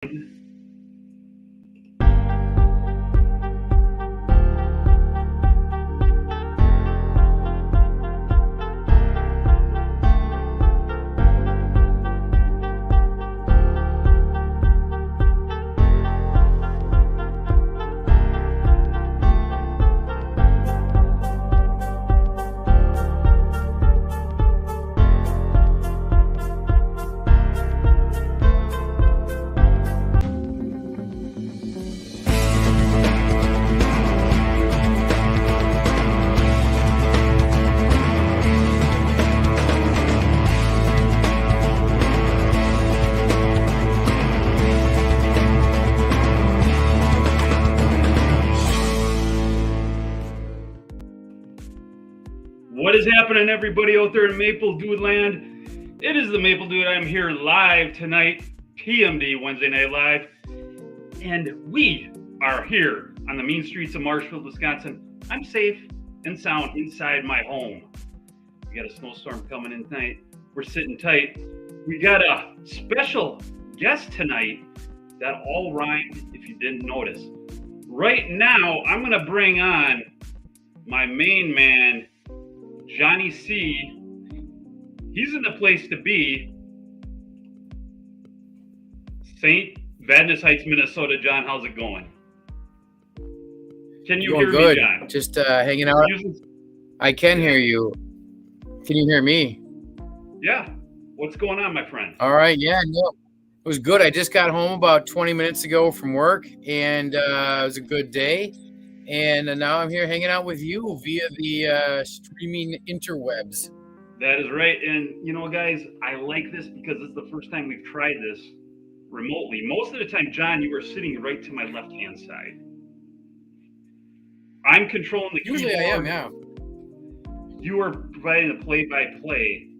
What is happening, everybody out there in Maple Dude Land? It is the Maple Dude. I'm here live tonight, TMD Wednesday Night Live, and we are here on the mean streets of Marshfield, Wisconsin. I'm safe and sound inside my home. We got a snowstorm coming in tonight. We're sitting tight. We got a special guest tonight that all rhymed, if you didn't notice. Right now, I'm going to bring on my main man, Johnny C. He's in the place to be. St. Vadnais Heights, Minnesota. John, how's it going? Can you hear good. Me, John? Just hanging out. I can hear you. Can you hear me? Yeah. What's going on, my friend? All right. Yeah, no. It was good. I just got home about 20 minutes ago from work, and it was a good day. And now I'm here hanging out with you via the streaming interwebs. That is right. And, you know, guys, I like this because it's the first time we've tried this remotely. Most of the time, John, you are sitting right to my left-hand side. I'm controlling the keyboard. Usually I am, yeah. You are providing the play-by-play,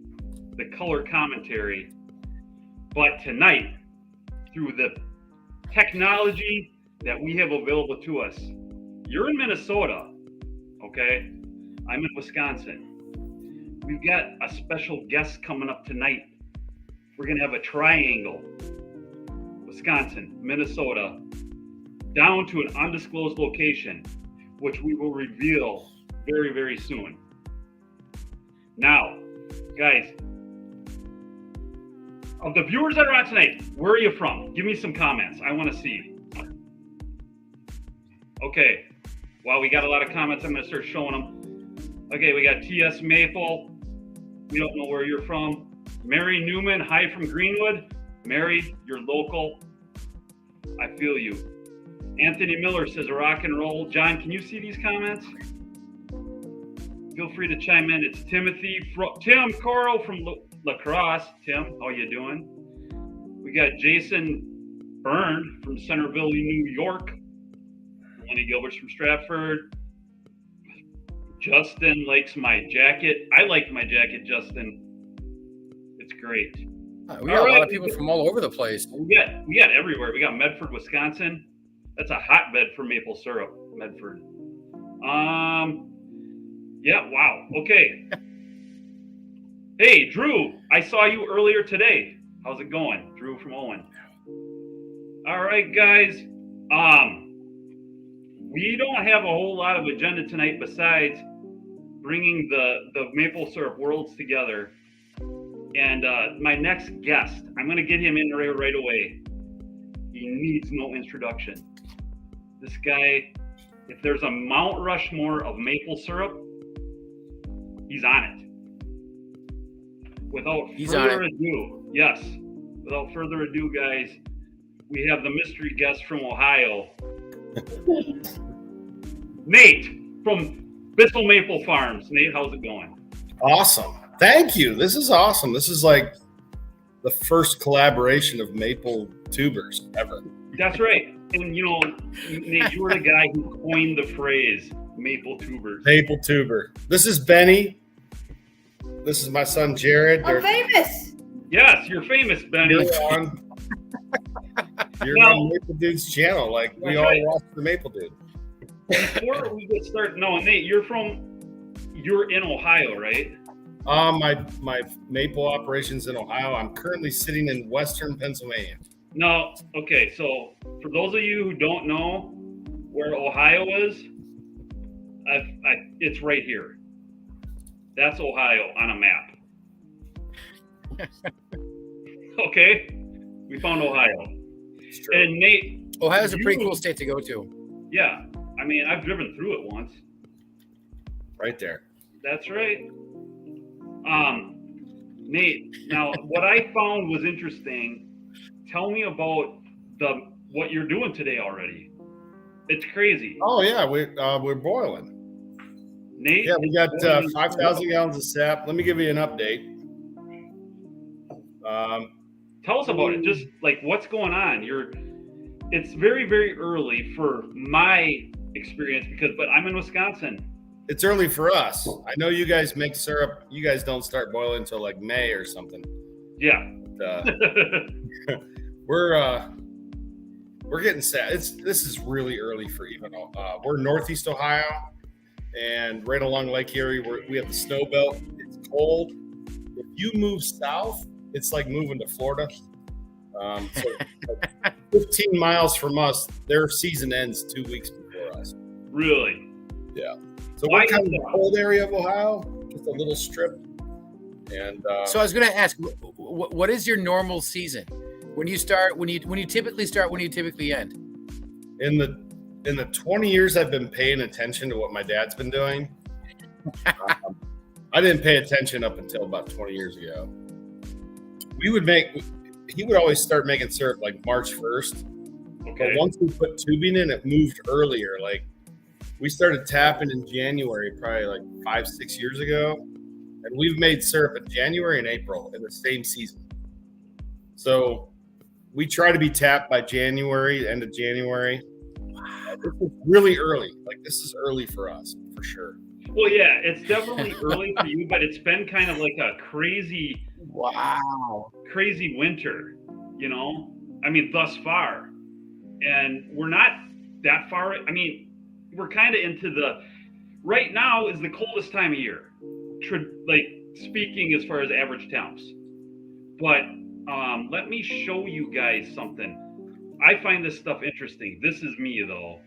the color commentary. But tonight, through the technology that we have available to us, you're in Minnesota, okay? I'm in Wisconsin. We've got a special guest coming up tonight. We're gonna have a triangle, Wisconsin, Minnesota, down to an undisclosed location, which we will reveal very, very soon. Now, guys, of the viewers that are on tonight, where are you from? Give me some comments. I wanna see. Okay. Wow, we got a lot of comments. I'm going to start showing them. Okay, we got TS Maple. We don't know where you're from. Mary Newman, hi from Greenwood. Mary, you're local. I feel you. Anthony Miller says rock and roll. John, can you see these comments? Feel free to chime in. It's Timothy, Tim Coral from La Crosse. Tim, how you doing? We got Jason Byrne from Centerville, New York. Lenny Gilbert's from Stratford. Justin likes my jacket. I like my jacket, Justin. It's great. We got a lot of people from all over the place. We got everywhere. We got Medford, Wisconsin. That's a hotbed for maple syrup, Medford. Yeah, wow. Okay. Hey, Drew, I saw you earlier today. How's it going? Drew from Owen. All right, guys. We don't have a whole lot of agenda tonight besides bringing the maple syrup worlds together. And my next guest, I'm going to get him in right away. He needs no introduction. This guy, if there's a Mount Rushmore of maple syrup, he's on it. Without further ado, guys, we have the mystery guest from Ohio. Nate from Bissell Maple Farms. Nate, how's it going? Awesome. Thank you. This is awesome. This is like the first collaboration of maple tubers ever. That's right. And you know, Nate, you were the guy who coined the phrase maple tubers. Maple tuber. This is Benny. This is my son Jared. I'm famous. Yes, you're famous, Benny. You're on Maple Dude's channel. Like we all watch the Maple Dude. Before we get started, no, Nate, you're in Ohio, right? My maple operations in Ohio. I'm currently sitting in Western Pennsylvania. No, okay, so for those of you who don't know where Ohio is, it's right here. That's Ohio on a map. Okay, we found Ohio. And Nate, Ohio's a pretty cool state to go to. Yeah, I mean, I've driven through it once. Right there. That's right. Nate, now what I found was interesting. Tell me about what you're doing today already. It's crazy. Oh yeah, we're boiling. Nate, yeah, we got 5,000 gallons of sap. Let me give you an update. Tell us about it. Just like what's going on. It's very, very early for my experience but I'm in Wisconsin. It's early for us. I know you guys make syrup. You guys don't start boiling until like May or something. Yeah. We're getting sad. This is really early for even. We're Northeast Ohio, and right along Lake Erie, we have the snow belt. It's cold. If you move south, it's like moving to Florida. So like 15 miles from us, their season ends 2 weeks before us. Really? Yeah. So we're kind of the cold area of Ohio, just a little strip. And so I was going to ask, what is your normal season? When you start, when you typically start, when do you typically end? In the 20 years I've been paying attention to what my dad's been doing, I didn't pay attention up until about 20 years ago. He would always start making syrup like March 1st. Okay. But once we put tubing in, it moved earlier. Like we started tapping in January, probably like 5-6 years ago. And we've made syrup in January and April in the same season. So we try to be tapped by January, end of January. This is really early. Like this is early for us, for sure. Well, yeah, it's definitely early for you, but it's been kind of like a crazy winter, you know? I mean, thus far. And we're not that far. I mean, we're kind of right now is the coldest time of year. Like speaking as far as average temps. But let me show you guys something. I find this stuff interesting. This is me though.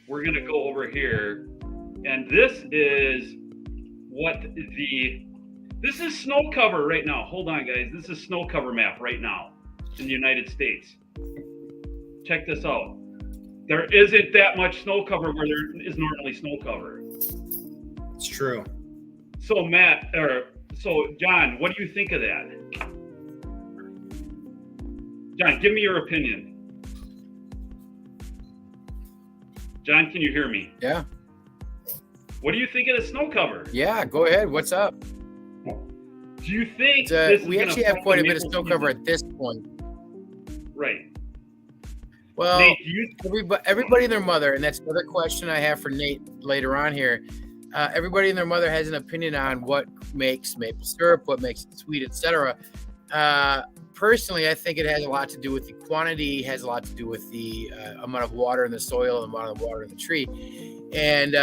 We're going to go over here. And this is this is snow cover right now. Hold on, guys. This is snow cover map right now in the United States. Check this out. There isn't that much snow cover where there is normally snow cover. It's true. So John, what do you think of that? John, give me your opinion. John, can you hear me? Yeah. What do you think of the snow cover? Yeah, go ahead. What's up? Do you think we actually have quite a bit of snow cover at this point? Right. Well, Nate, everybody and their mother, and that's another question I have for Nate later on here. Everybody and their mother has an opinion on what makes maple syrup, what makes it sweet, etc. Personally, I think it has a lot to do with the quantity, has a lot to do with the amount of water in the soil, and amount of water in the tree. And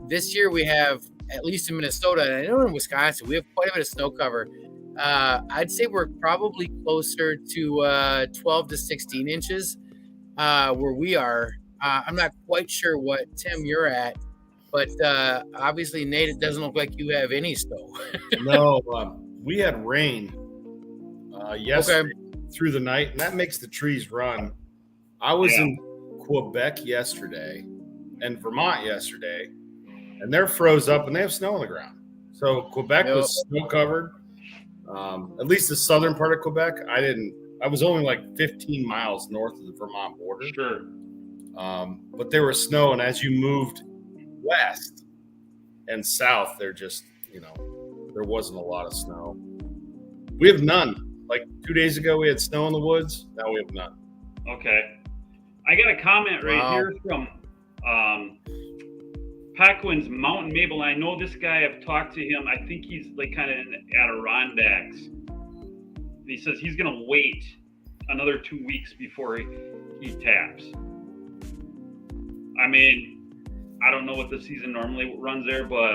this year we have, at least in Minnesota, and I know in Wisconsin, we have quite a bit of snow cover. I'd say we're probably closer to 12 to 16 inches where we are. I'm not quite sure what, Tim, you're at, but obviously, Nate, it doesn't look like you have any snow. No, we had rain yesterday through the night, and that makes the trees run. I was in Quebec yesterday and Vermont yesterday, and they're froze up and they have snow on the ground. So Quebec was snow covered. At least the southern part of Quebec. I was only like 15 miles north of the Vermont border. Sure. But there was snow, and as you moved west and south, there wasn't a lot of snow. We have none. Like 2 days ago, we had snow in the woods. Now we have none. Okay. I got a comment right here from Paquin's Mountain Maple. I know this guy. I've talked to him. I think he's like kind of in the Adirondacks. And he says he's going to wait another 2 weeks before he taps. I mean, I don't know what the season normally runs there, but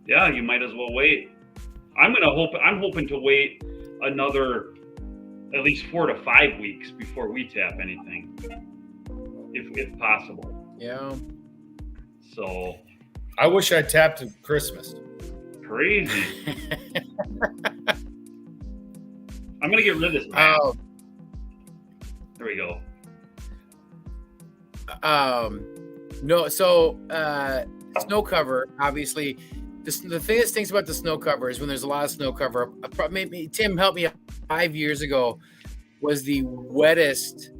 yeah, you might as well wait. I'm hoping to wait another at least 4 to 5 weeks before we tap anything, if possible. Yeah. So I wish I tapped at Christmas. Crazy. I'm gonna get rid of this map. There we go. No, so snow cover, obviously, the thing that stinks about the snow cover is when there's a lot of snow cover. Maybe Tim helped me 5 years ago, was the wettest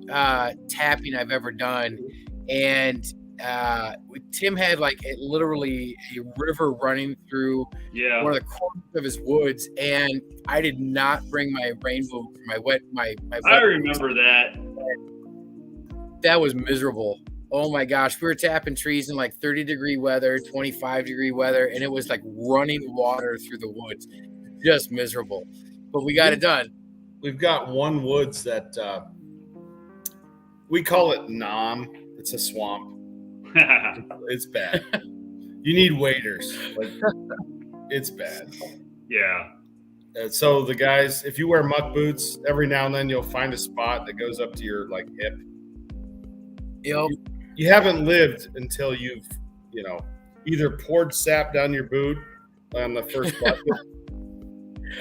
tapping I've ever done, and Tim had like literally a river running through one of the corners of his woods, and I did not bring my rain boot for my wet. I remember that. That was miserable. Oh my gosh, we were tapping trees in like 30-degree weather, 25-degree weather, and it was like running water through the woods. Just miserable. But we got it done. We've got one woods that we call it Nom. It's a swamp. It's bad. You need waders. Like, it's bad. Yeah. And so the guys, if you wear muck boots, every now and then you'll find a spot that goes up to your like hip. Yep. You haven't lived until you've, either poured sap down your boot on the first bucket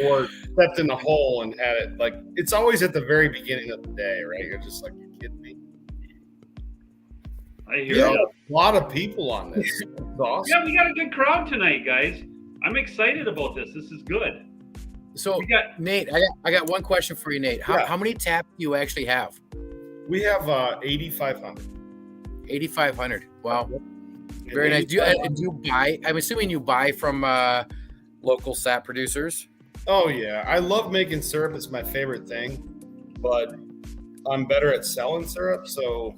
or stepped in the hole and had it. Like, it's always at the very beginning of the day, right? You're just like, you kidding me? I hear you. A lot of people on this. It's awesome. Yeah, we got a good crowd tonight, guys. I'm excited about this. This is good. So, Nate, I got one question for you, Nate. How many taps do you actually have? We have 8,500. 8,500. Wow. Very nice. Do you buy? I'm assuming you buy from local sap producers. Oh, yeah. I love making syrup. It's my favorite thing. But I'm better at selling syrup, so...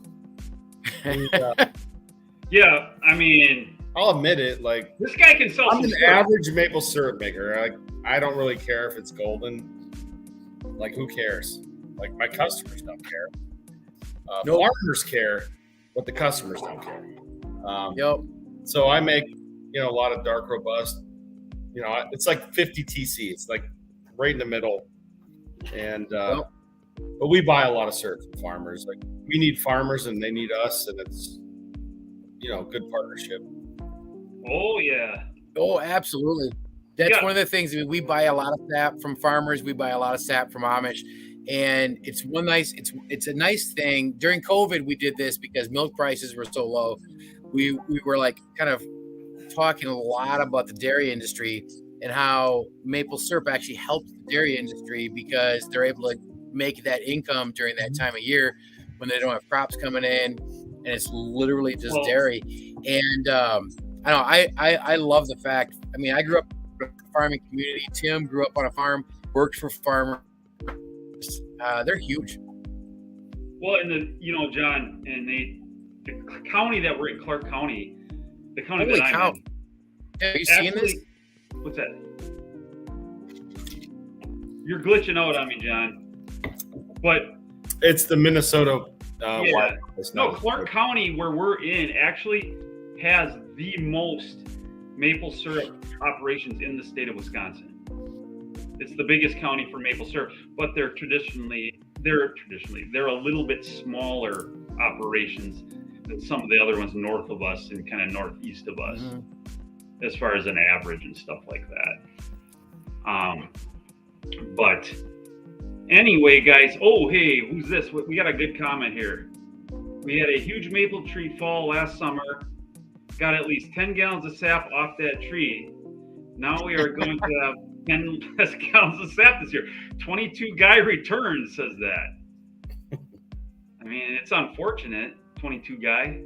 Yeah, I mean... I'll admit it. Like, this guy can sell I'm some an syrup. average maple syrup maker. Like, I don't really care if it's golden. Like, who cares? Like, my customers don't care. Farmers care, but the customers don't care. Yep. So I make, a lot of dark robust. It's like 50 TC. It's like right in the middle. And but we buy a lot of syrup from farmers. Like, we need farmers and they need us, and it's good partnership. Oh yeah. Oh, absolutely. That's one of the things. I mean, we buy a lot of sap from farmers. We buy a lot of sap from Amish. And it's a nice thing. During COVID, we did this because milk prices were so low. We were like kind of talking a lot about the dairy industry and how maple syrup actually helps the dairy industry because they're able to make that income during that time of year when they don't have crops coming in, and it's literally just dairy. And I love the fact. I mean, I grew up in a farming community. Tim grew up on a farm, worked for farmers. They're huge. Well, and John and the county that we're in, Clark County, the county Holy that cow. I'm in. Have you seen this? What's that? You're glitching out on me, John. But it's the Minnesota. Clark County, where we're in, actually has the most maple syrup operations in the state of Wisconsin. It's the biggest county for maple syrup, but they're a little bit smaller operations than some of the other ones north of us and kind of northeast of us, as far as an average and stuff like that. But anyway, guys. Oh, hey, who's this? We got a good comment here. We had a huge maple tree fall last summer. Got at least 10 gallons of sap off that tree. Now we are going to have 10 less gallons of sap this year. 22 guy returns, says that. I mean, it's unfortunate. 22 guy.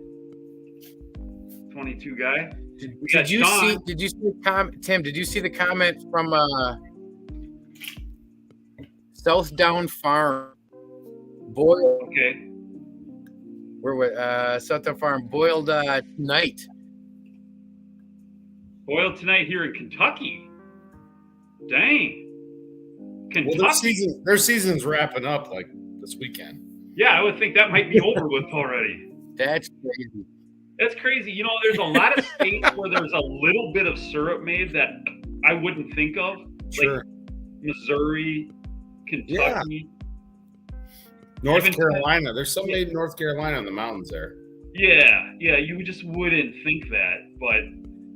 Did you see the comment, Tim? Did you see the comment from Southdown Farm? Boiled. Okay. Where was Southdown Farm boiled tonight? Boiled tonight here in Kentucky. Dang. Kentucky. Well, their season's wrapping up like this weekend. Yeah, I would think that might be over with already. That's crazy. That's crazy. There's a lot of states where there's a little bit of syrup made that I wouldn't think of. Sure. Like Missouri, Kentucky. North Carolina. There's some made in North Carolina in the mountains there. Yeah, you just wouldn't think that, but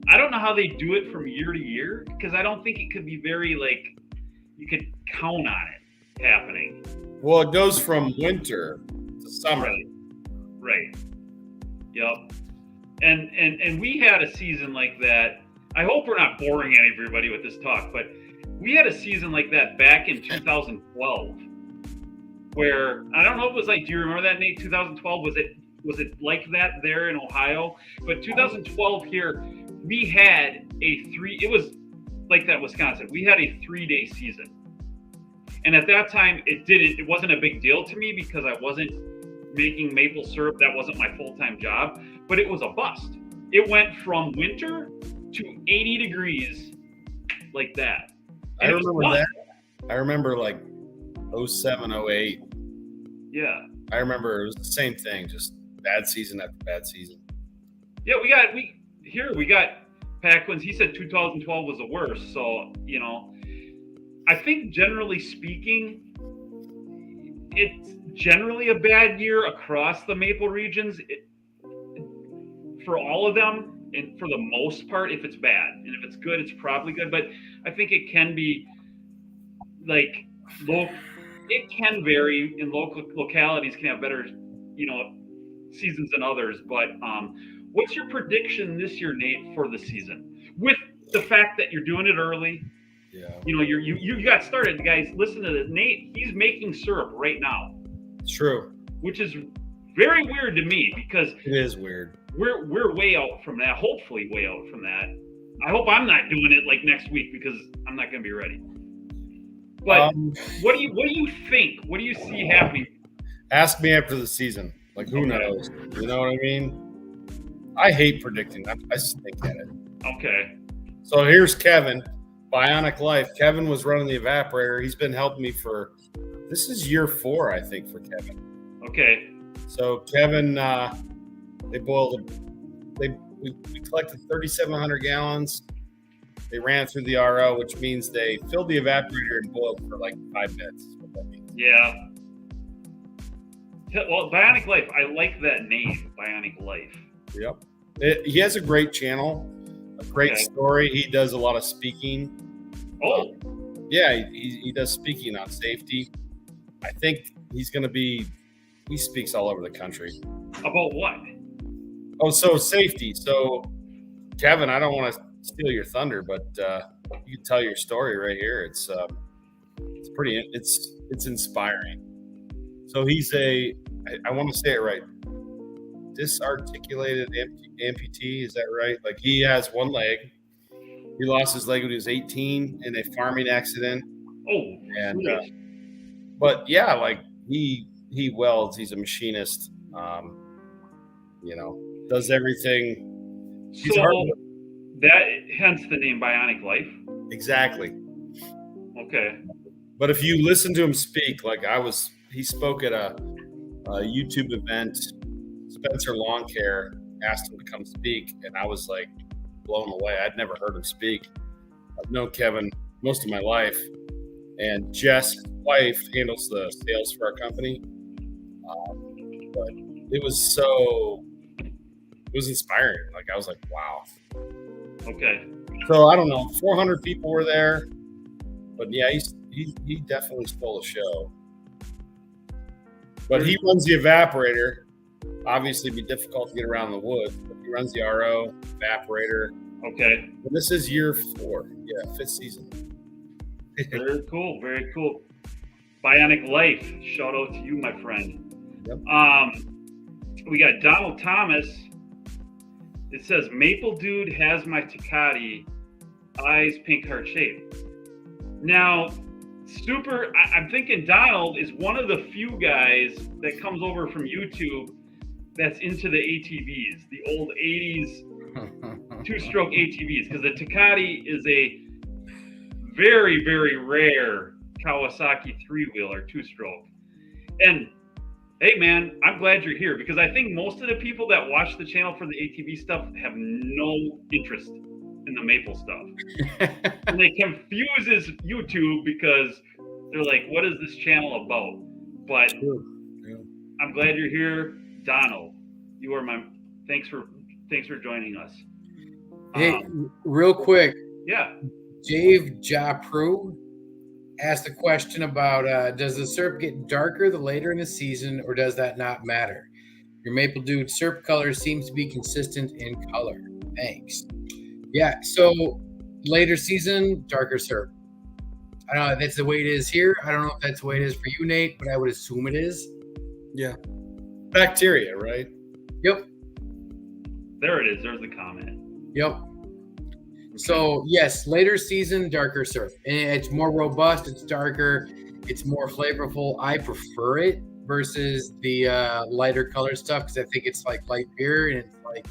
I don't know how they do it from year to year, because I don't think it could be very, like, you could count on it happening. Well, it goes from winter to summer. Right. Yep. And we had a season like that. I hope we're not boring everybody with this talk, but we had a season like that back in 2012, where I don't know if it was like, do you remember that, Nate? 2012, was it like that there in Ohio? But 2012 here, we had it was like that Wisconsin. We had a 3-day season. And at that time, it wasn't a big deal to me because I wasn't making maple syrup. That wasn't my full-time job, but it was a bust. It went from winter to 80 degrees like that. And I remember that. I remember like 07, 08. Yeah. I remember it was the same thing, just bad season after bad season. Yeah, we got Paquins. He said 2012 was the worst. So, I think generally speaking, it's generally a bad year across the maple regions for all of them. And for the most part, if it's bad, and if it's good, it's probably good. But I think it can be like it can vary, and local localities can have better, seasons than others. But what's your prediction this year, Nate, for the season? With the fact that you're doing it early, you got started, guys. Listen to this, Nate. He's making syrup right now. It's true, which is very weird to me because it is weird. We're way out from that. Hopefully, way out from that. I hope I'm not doing it like next week because I'm not going to be ready. But what do you think? What do you see happening? Ask me after the season. Like, who knows? You know what I mean? I hate predicting. I stink at it. Okay. So here's Kevin, Bionic Life. Kevin was running the evaporator. He's been helping me this is year 4, I think, for Kevin. Okay. So Kevin, we collected 3,700 gallons. They ran through the RO, which means they filled the evaporator and boiled for like 5 minutes. Is what that means. Yeah. Well, Bionic Life, I like that name, Bionic Life. Yep. He has a great channel, a great story. He does a lot of speaking. Oh. Yeah, he does speaking on safety. I think he's going to be, he speaks all over the country. About what? Oh, so safety. So, Kevin, I don't want to steal your thunder, but you can tell your story right here. It's pretty, it's inspiring. So he's I want to say it right, disarticulated amputee. Is that right? Like, he has one leg. He lost his leg when he was 18 in a farming accident. Oh, and but yeah, like he welds. He's a machinist. Does everything. He's hence the name Bionic Life. Exactly. Okay. But if you listen to him speak, like he spoke at a YouTube event. Spencer Lawn Care asked him to come speak, and I was like blown away. I'd never heard him speak. I've known Kevin most of my life, and Jess, his wife, handles the sales for our company. But it was inspiring. Like, I was like, wow. Okay. So I don't know, 400 people were there, but yeah, he definitely stole the show. But he runs the evaporator. Obviously, it'd be difficult to get around the woods, but he runs the RO, evaporator. Okay. And this is year 4. Yeah, 5th season. Very cool. Very cool. Bionic Life. Shout out to you, my friend. Yep. We got Donald Thomas. It says, Maple Dude has my Tecate, eyes pink heart shape. Now, I'm thinking Donald is one of the few guys that comes over from YouTube that's into the ATVs, the old 80s 2-stroke ATVs, because the Tecate is a very, very rare Kawasaki 3-wheeler 2-stroke. And hey, man, I'm glad you're here, because I think most of the people that watch the channel for the ATV stuff have no interest in the maple stuff. And they confuse his YouTube because They're like, what is this channel about? But I'm glad you're here, Donald. You are thanks for joining us. Hey, real quick. Yeah. Dave Japru asked a question about does the SERP get darker the later in the season, or does that not matter? Your Maple Dude SERP color seems to be consistent in color. Thanks. Yeah, so later season, darker SERP. I don't know if that's the way it is here. I don't know if that's the way it is for you, Nate, but I would assume it is. Yeah. Bacteria, right? Yep. There it is. There's the comment. Yep. So, yes, later season, darker SERP. And it's more robust. It's darker. It's more flavorful. I prefer it versus the lighter color stuff because I think it's like light beer and it's like,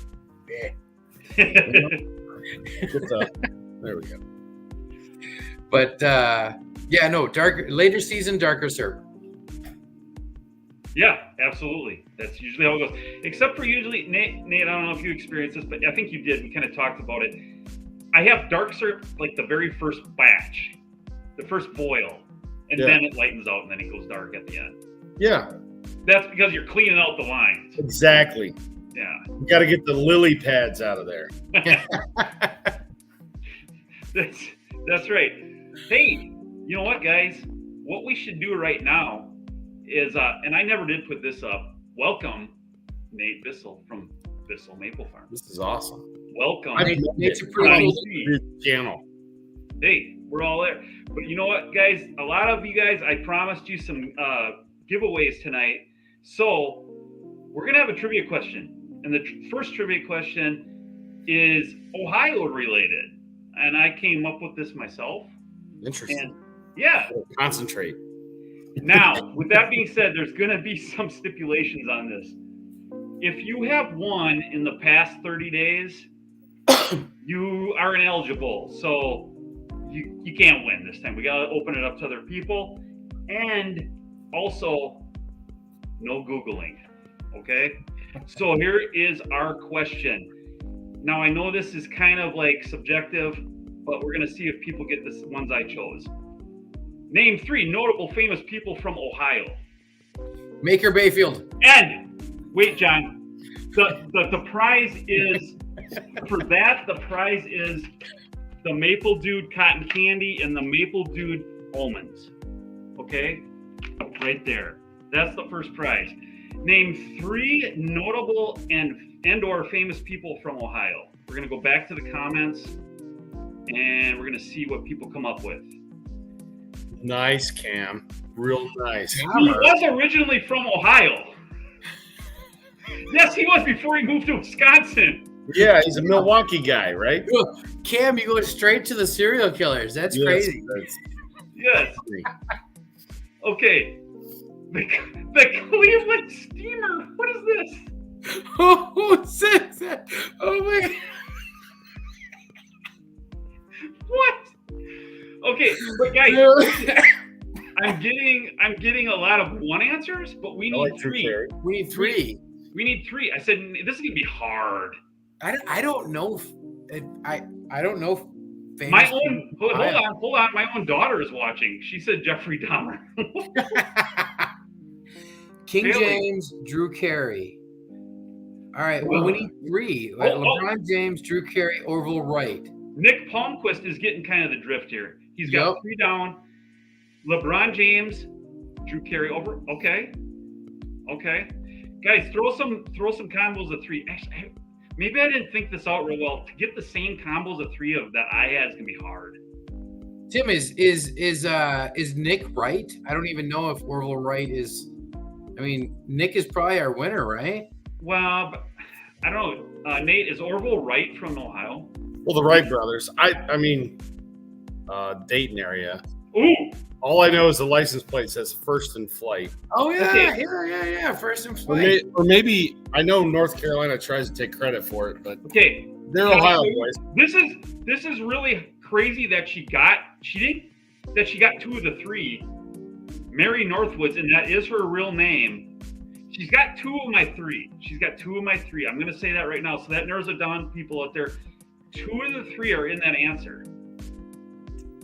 There we go. But, yeah, no, later season, darker SERP. Yeah, absolutely. That's usually how it goes. Except for usually, Nate, I don't know if you experienced this, but I think you did. We kind of talked about it. I have dark SERP like the very first batch, the first boil, and then it lightens out and then it goes dark at the end. Yeah. That's because you're cleaning out the lines. Exactly. Yeah. You got to get the lily pads out of there. That's right. Hey, you know what, guys? What we should do right now is, and I never did put this up, welcome Nate Bissell from Bissell Maple Farm. This is awesome. Welcome. I mean, it's a pretty cool channel. Hey, we're all there. But you know what, guys? A lot of you guys, I promised you some giveaways tonight. So we're going to have a trivia question. And the first trivia question is Ohio related. And I came up with this myself. Interesting. And yeah. Concentrate. Now, with that being said, there's going to be some stipulations on this. If you have won in the past 30 days, you are ineligible. So you can't win this time. We got to open it up to other people. And also, no Googling. Okay? So here is our question. Now, I know this is kind of like subjective, but we're going to see if people get the ones I chose. Name 3 notable famous people from Ohio. Maker Bayfield. And wait, John, the prize is for that. The prize is the Maple Dude cotton candy and the Maple Dude almonds. Okay, right there. That's the first prize. Name 3 notable and/or famous people from Ohio. We're gonna go back to the comments and we're gonna see what people come up with. Nice, Cam. Real nice. He was originally from Ohio. Yes, he was before he moved to Wisconsin. Yeah, he's a Milwaukee guy, right? Cam, you go straight to the serial killers. That's crazy. Yes. Okay. The Cleveland Steamer. What is this? Who says that? Oh my God. What? Okay, but guys, I'm getting a lot of 1 answers, but we need 3. We need 3. We need 3. I said this is gonna be hard. I don't know. I don't know. My own hold on. My own daughter is watching. She said Jeffrey Dahmer. King James, Drew Carey. All right. Well, we need 3. LeBron James, Drew Carey, Orville Wright. Nick Palmquist is getting kind of the drift here. He's got 3 down. LeBron James, Drew Carey over. Okay. Guys, throw some combos of 3. Actually, maybe I didn't think this out real well. To get the same combos of 3 of that I had is gonna be hard. Tim, is Nick right? I don't even know if Orville Wright is. I mean, Nick is probably our winner, right? Well, but I don't know. Nate, is Orville Wright from Ohio? Well, the Wright brothers. I mean, Dayton area. Ooh. All I know is the license plate says First in Flight. Oh yeah, Okay. yeah. First in Flight. Or maybe I know North Carolina tries to take credit for it, but Okay. they're Ohio boys. This is really crazy that she got 2 of the 3. Mary Northwoods, and that is her real name. She's got 2 of my 3. I'm going to say that right now. So that narrows it down, people out there. 2 of the 3 are in that answer.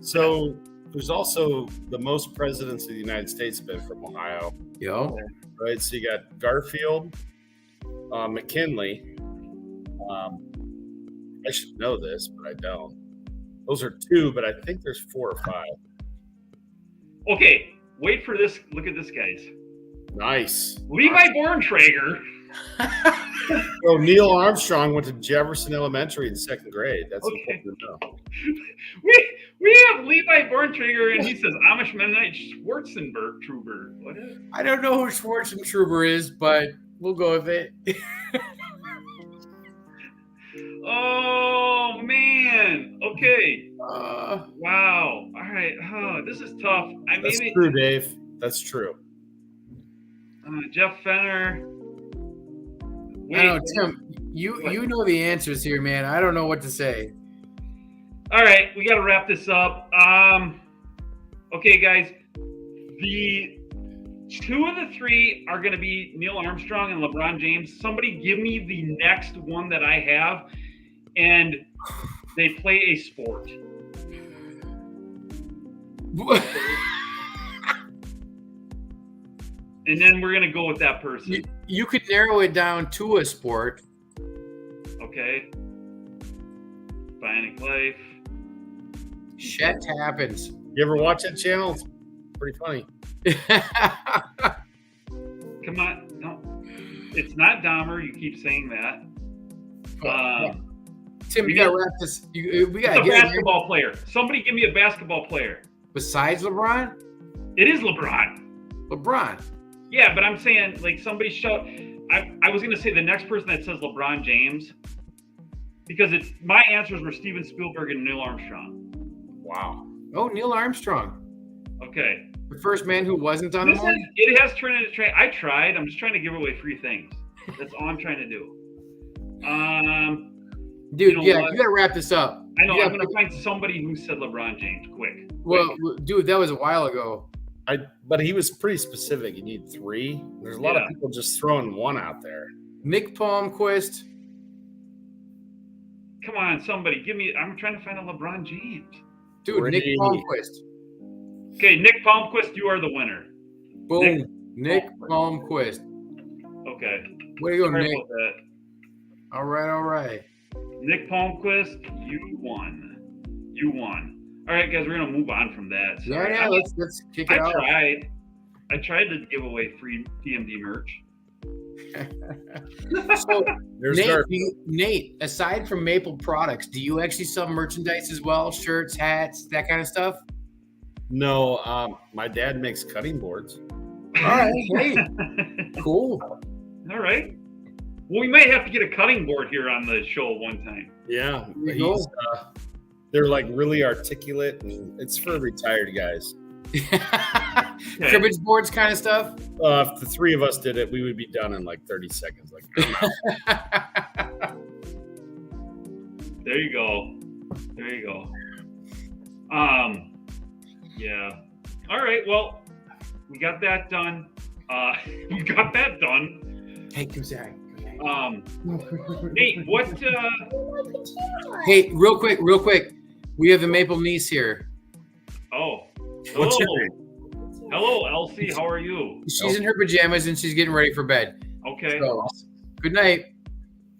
So there's also the most presidents of the United States have been from Ohio. Yo. Right. So you got Garfield, McKinley. I should know this, but I don't. Those are 2, but I think there's 4 or 5. Okay, wait for this. Look at this, guys. Nice. Levi Borntrager. So Neil Armstrong went to Jefferson Elementary in 2nd grade. That's Okay. important to know. We have Levi Borntrager, and he says Amish Mennonite Schwarzenberg. What is it? I don't know who Schwarzenberg is, but we'll go with it. Oh man. Okay. Uh, Wow. All right. Oh, this is tough. That's true, Dave. That's true. Jeff Fenner. I don't know, Tim. You know the answers here, man. I don't know what to say. All right, we got to wrap this up. Okay, guys. The 2 of the 3 are going to be Neil Armstrong and LeBron James. Somebody give me the next one that I have, and they play a sport. And then we're going to go with that person. You could narrow it down to a sport. Okay. Bionic Life. Shit happens. You ever watch that channel? It's pretty funny. Come on. No. It's not Dahmer. You keep saying that. Tim, we gotta wrap this. We gotta a get basketball player. Somebody give me a basketball player. Besides LeBron? It is LeBron. LeBron. Yeah, but I'm saying like somebody show. I was going to say the next person that says LeBron James, because it's my answers were Steven Spielberg and Neil Armstrong. Wow. Oh, Neil Armstrong. Okay. The first man who wasn't on the moon. It has turned into train. I tried. I'm just trying to give away free things. That's all I'm trying to do. Dude, you gotta wrap this up. I know. I'm gonna find somebody who said LeBron James. Quick. Well, dude, that was a while ago. But he was pretty specific. You need 3. There's a lot of people just throwing 1 out there. Nick Palmquist. Come on, somebody give me. I'm trying to find a LeBron James. Dude, Nick Palmquist. Okay, Nick Palmquist, you are the winner. Boom, Nick Palmquist. Okay. Way to go, Nick. All right. Nick Palmquist, you won. All right, guys, we're gonna move on from that. So yeah. Let's kick it out. I tried to give away free TMD merch. So, Nate, aside from Maple products, do you actually sell merchandise as well? Shirts, hats, that kind of stuff? No, my dad makes cutting boards. All right, hey, cool. All right. Well, we might have to get a cutting board here on the show one time. Yeah, they're like really articulate, and it's for retired guys. Cribbage boards kind of stuff. If the 3 of us did it, we would be done in like 30 seconds. Like, There you go. Yeah. All right. Well, we got that done. Hey, come Zach. Nate, what? Hey, real quick. We have the Maple niece here. Oh. What's your name? Hello, Elsie. How are you? She's in her pajamas and she's getting ready for bed. Okay. So, good night.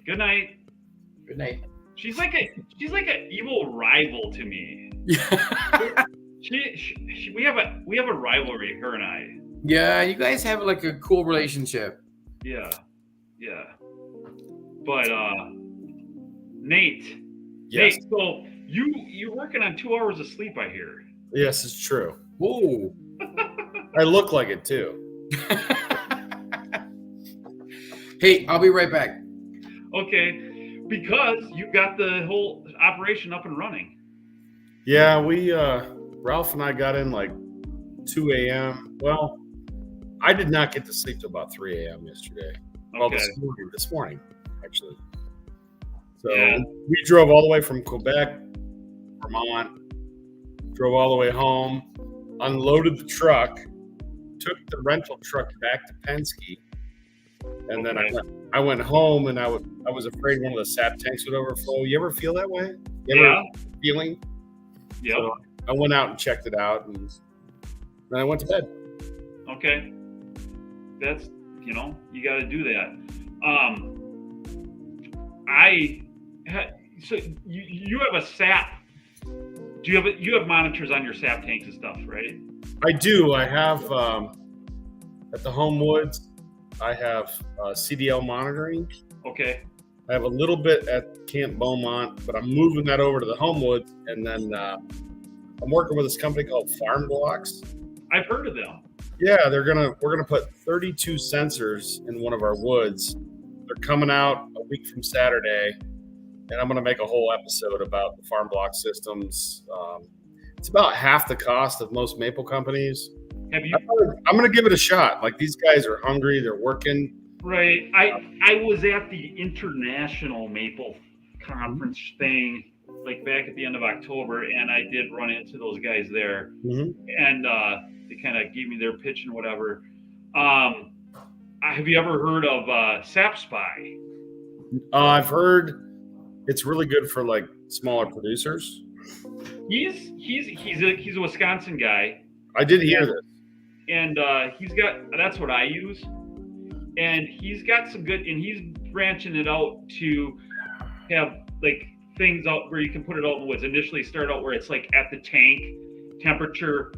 Good night. Good night. She's like an evil rival to me. We have a rivalry, her and I. Yeah, you guys have like a cool relationship. Yeah. But Nate. Yes. Nate, so you're working on 2 hours of sleep, I hear. Yes, it's true. Whoa. I look like it too. Hey, I'll be right back. Okay, because you got the whole operation up and running. Yeah, we Ralph and I got in like 2 a.m. Well, I did not get to sleep till about 3 a.m. yesterday. Well, this morning, actually. So we drove all the way from Quebec, Vermont, drove all the way home, unloaded the truck, took the rental truck back to Penske, and then I went home, and I was afraid one of the sap tanks would overflow. You ever feel that way? Feeling? Yeah. So I went out and checked it out, and then I went to bed. Okay. That's, you got to do that. So you have a sap. Do you have monitors on your sap tanks and stuff, right? I do. I have at the Home Woods, I have CDL monitoring. Okay. I have a little bit at Camp Beaumont, but I'm moving that over to the Home Woods, and then I'm working with this company called Farm Blocks. I've heard of them. Yeah, we're gonna put 32 sensors in one of our woods. They're coming out a week from Saturday, and I'm gonna make a whole episode about the Farm Block systems. It's about half the cost of most maple companies. Have you? I'm gonna give it a shot. Like, these guys are hungry, they're working. Right. I was at the International Maple Conference thing, like back at the end of October, and I did run into those guys there, and they kind of gave me their pitch and whatever. Have you ever heard of Sap Spy? I've heard it's really good for like smaller producers. He's a Wisconsin guy. I did hear this, and that's what I use, and he's got some good, and he's branching it out to have like things out where you can put it out in the woods. Initially start out where it's like at the tank temperature,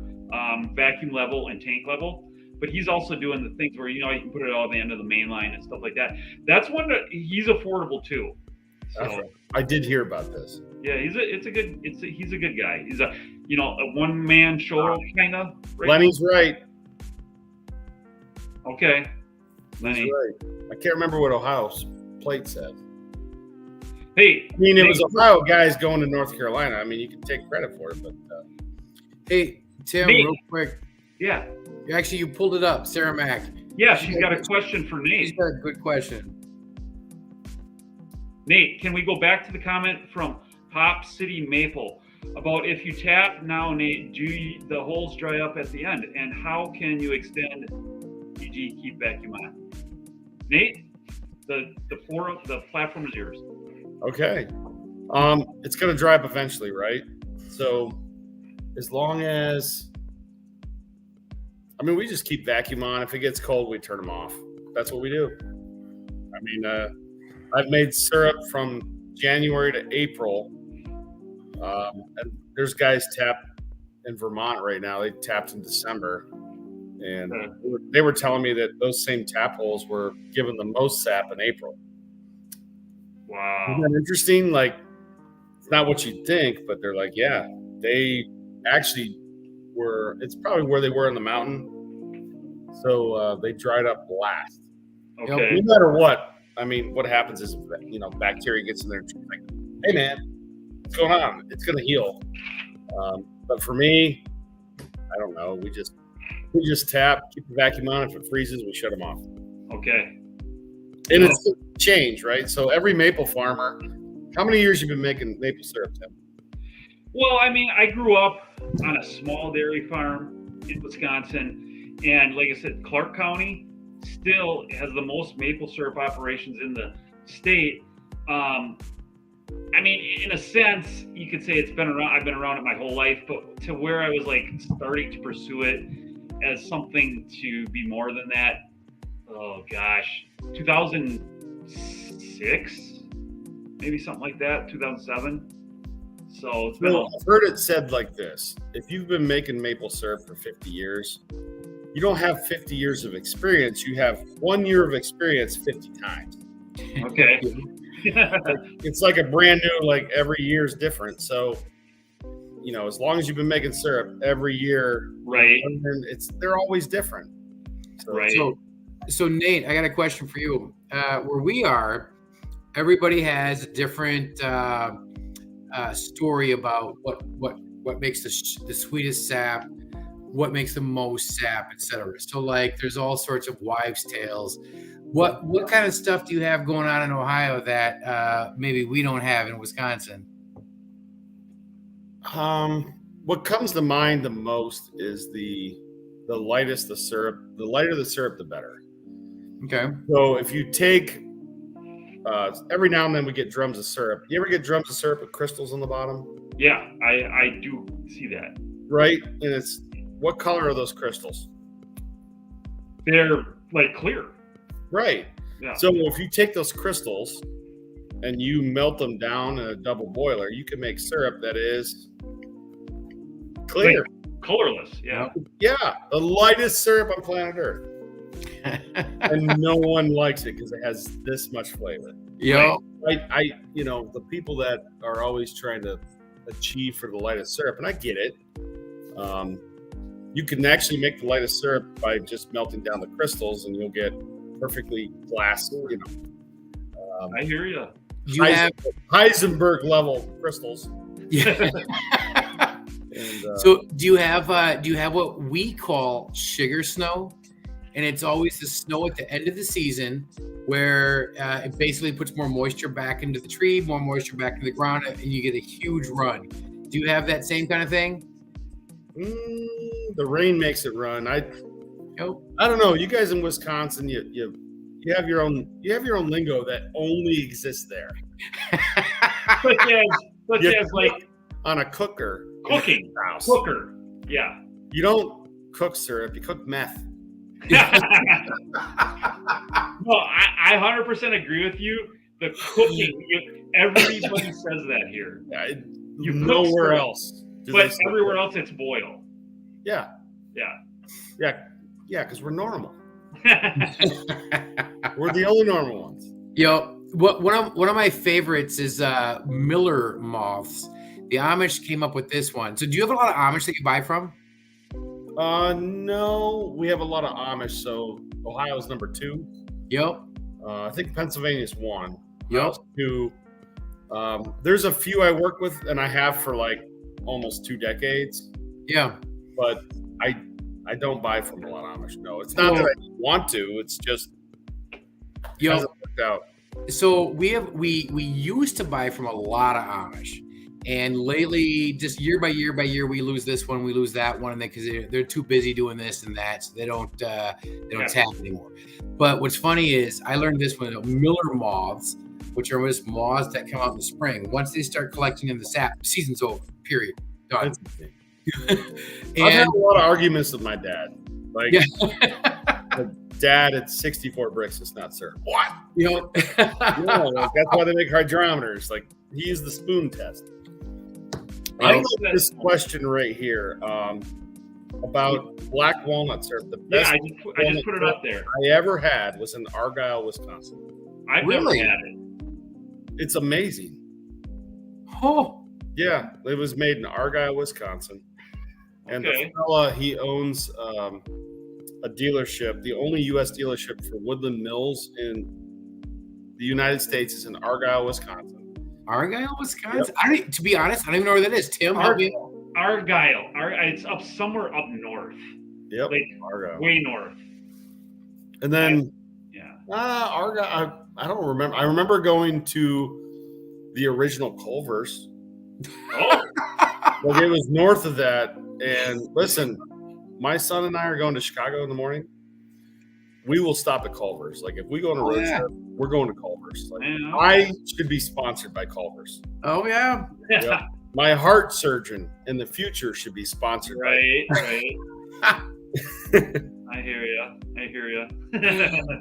vacuum level and tank level. But he's also doing the things where, you can put it all at the end of the main line and stuff like that. That's one that he's affordable too. So I did hear about this. Yeah, he's a good guy. He's a one man show kind of. Right? Lenny's right. Okay. Lenny. He's right. I can't remember what Ohio's plate said. Hey, I mean, it was Ohio guys going to North Carolina. I mean, you can take credit for it, but hey, Tim, real quick. Yeah. Actually, you pulled it up, Sarah Mack. Yeah, she's got a question for Nate. She's got a good question. Nate, can we go back to the comment from Pop City Maple about if you tap now, Nate, do the holes dry up at the end, and how can you extend, e.g. keep vacuum on? Nate, the platform is yours. Okay. It's going to dry up eventually, right? So as long as, we just keep vacuum on. If it gets cold, we turn them off. That's what we do. I've made syrup from January to April. And there's guys tapped in Vermont right now. They tapped in December. And they were telling me that those same tap holes were giving the most sap in April. Wow. Isn't that interesting? Like, it's not what you'd think, but they're like, yeah, they actually were, it's probably where they were in the mountain. So they dried up last. Okay. No matter what, what happens is, bacteria gets in there and it's like, hey man, what's going on? It's going to heal. But for me, I don't know. We just tap, keep the vacuum on. If it freezes, we shut them off. Okay. And it's a change, right? So every maple farmer, how many years you been making maple syrup, Tim? Well, I grew up on a small dairy farm in Wisconsin. And like I said, Clark County still has the most maple syrup operations in the state. In a sense, you could say it's been around. I've been around it my whole life, but to where I was like starting to pursue it as something to be more than that. Oh gosh, 2006, maybe something like that, 2007. So it's been. I've heard it said like this: if you've been making maple syrup for 50 years, you don't have 50 years of experience. You have 1 year of experience 50 times. Okay. It's like a brand new, like every year is different. So, as long as you've been making syrup every year, right? They're always different. So, right. So Nate, I got a question for you. Where we are, everybody has a different story about what makes the sweetest sap, what makes the most sap, etc. So like there's all sorts of wives' tales. What kind of stuff do you have going on in Ohio that maybe we don't have in Wisconsin? What comes to mind the most is the lightest the syrup. The lighter the syrup, the better. Okay. So if you take every now and then we get drums of syrup. You ever get drums of syrup with crystals on the bottom? Yeah, I do see that. Right, and it's what color are those crystals? They're like clear. Right. Yeah. So if you take those crystals and you melt them down in a double boiler, you can make syrup that is clear. Like colorless. Yeah. Yeah. The lightest syrup on planet Earth. And no one likes it because it has this much flavor. Yeah. I the people that are always trying to achieve for the lightest syrup, and I get it. You can actually make the lightest syrup by just melting down the crystals, and you'll get perfectly glass. I hear you. You have Heisenberg level crystals. yeah. And, So do you have what we call sugar snow? And it's always the snow at the end of the season where it basically puts more moisture back into the tree, more moisture back into the ground, and you get a huge run. Do you have that same kind of thing? The rain makes it run. I don't know. You guys in Wisconsin, you have your own lingo that only exists there. Such as like on a cooker. Cooking. House. Cooker. Yeah. You don't cook syrup, you cook meth. No, I 100% agree with you. The cooking, everybody says that here. You nowhere else. But everywhere else it's boil. Yeah. Yeah. Yeah, because we're normal. We're the only normal ones. One of my favorites is Miller moths. The Amish came up with this one. So do you have a lot of Amish that you buy from? No, we have a lot of Amish. So Ohio's number 2. Yep. I think Pennsylvania's 1. Yep. 2. There's a few I work with, and I have for like almost 2 decades. Yeah. But I don't buy from a lot of Amish. No, it's not that I want to. It's just hasn't worked out. So we used to buy from a lot of Amish. And lately, just year by year, we lose this one, we lose that one, and because they're too busy doing this and that, so they don't tap anymore. But what's funny is I learned this one: Miller moths, which are just moths that come out in the spring. Once they start collecting in the sap, season's over. Period. Done. I've had a lot of arguments with my dad. Like, Dad, it's 64 bricks. It's not syrup. What? Like, that's why they make hydrometers. Like, he used the spoon test. I love this question right here about black walnut syrup. The best I just put it up there. I ever had was in Argyle, Wisconsin. I've never had it. It's amazing. Oh. Yeah, it was made in Argyle, Wisconsin. And the fella, he owns a dealership. The only U.S. dealership for Woodland Mills in the United States is in Argyle, Wisconsin. Argyle, Wisconsin? Yep. To be honest, I don't even know where that is. Tim, Argyle. It's up somewhere up north. Yep. Like Argyle. Way north. And then, Argyle, I don't remember. I remember going to the original Culver's. Oh. Like, it was north of that. And listen, my son and I are going to Chicago in the morning. We will stop at Culver's. Like, if we go on a road trip, we're going to Culver's. Like, I should be sponsored by Culver's. Oh, yeah. Yep. My heart surgeon in the future should be sponsored. Right. I hear you.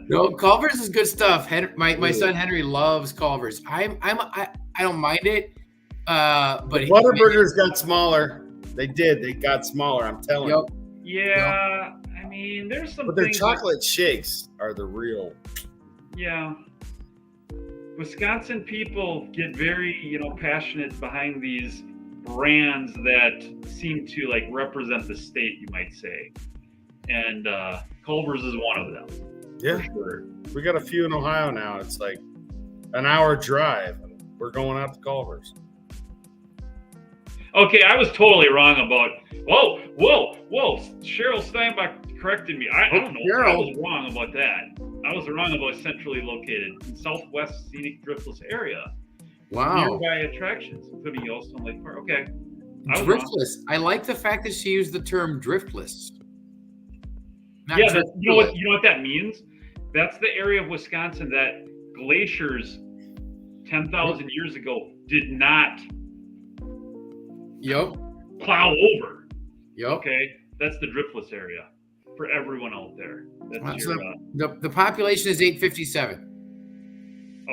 No, Culver's is good stuff. My son Henry loves Culver's. I don't mind it. But Whataburgers got smaller. They did. They got smaller. I'm telling you. Yeah. I mean, there's some. But their chocolate shakes are the real. Yeah. Wisconsin people get very, passionate behind these brands that seem to like represent the state, you might say. And Culver's is one of them. Yeah. For sure. We got a few in Ohio now. It's like an hour drive. And we're going out to Culver's. Okay, I was totally wrong about. Whoa! Cheryl Steinbach corrected me. I don't know. Cheryl. I was wrong about that. I was wrong about centrally located in Southwest scenic driftless area. Wow. Nearby attractions, including Yellowstone Lake Park. Okay. Driftless. I like the fact that she used the term driftless. You know what that means? That's the area of Wisconsin that glaciers 10,000 years ago did not Yep. plow over. Yep. Okay, that's the driftless area for everyone out there. That's your, the population is 857.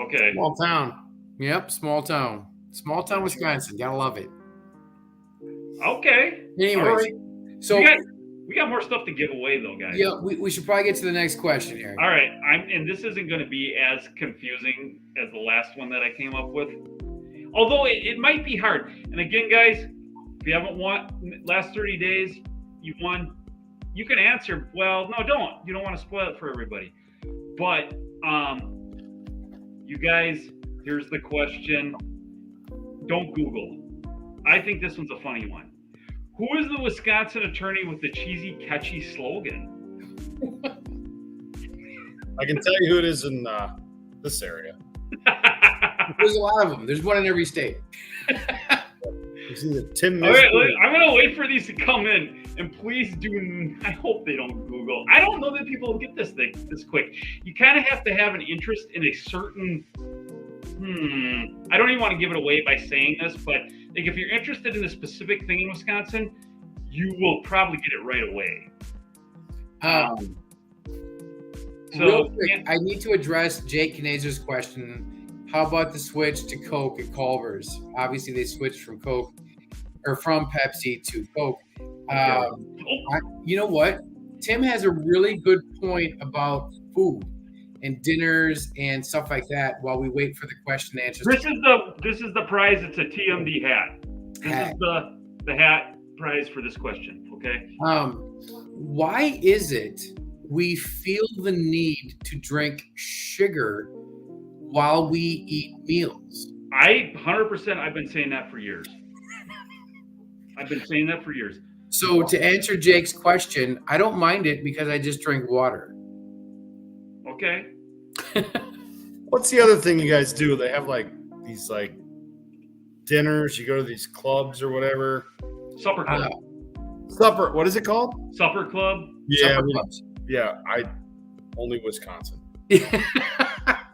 okay. Small town. Yep, small town, Wisconsin. Gotta love it. Okay. Anyways, right. so we got more stuff to give away though, guys. yeah, we should probably get to the next question here. All right, and this isn't going to be as confusing as the last one that I came up with, although it might be hard. And again, guys, if you haven't won last 30 days, you won. You can answer. Well, no, don't. You don't want to spoil it for everybody. But you guys, here's the question. Don't Google. I think this one's a funny one. Who is the Wisconsin attorney with the cheesy, catchy slogan? I can tell you who it is in this area. There's a lot of them. There's one in every state. It's either Tim. All right, I'm going to wait for these to come in, and please do. I hope they don't Google. I don't know that people will get this thing this quick. You kind of have to have an interest in a certain. I don't even want to give it away by saying this, but like if you're interested in a specific thing in Wisconsin, you will probably get it right away. Real quick, I need to address Jake Knazer's question. How about the switch to Coke at Culver's? Obviously, they switched from Coke or from Pepsi to Coke. You know what? Tim has a really good point about food and dinners and stuff like that while we wait for the question and answers. This is the prize. It's a TMD hat. This is the hat prize for this question. Okay. Why is it we feel the need to drink sugar while we eat meals? 100%. I've been saying that for years. So to answer Jake's question, I don't mind it because I just drink water. Okay. What's the other thing you guys do? They have like these like dinners. You go to these clubs or whatever. Supper club. Supper. What is it called? Supper club. Yeah. Supper clubs. Yeah. Only Wisconsin.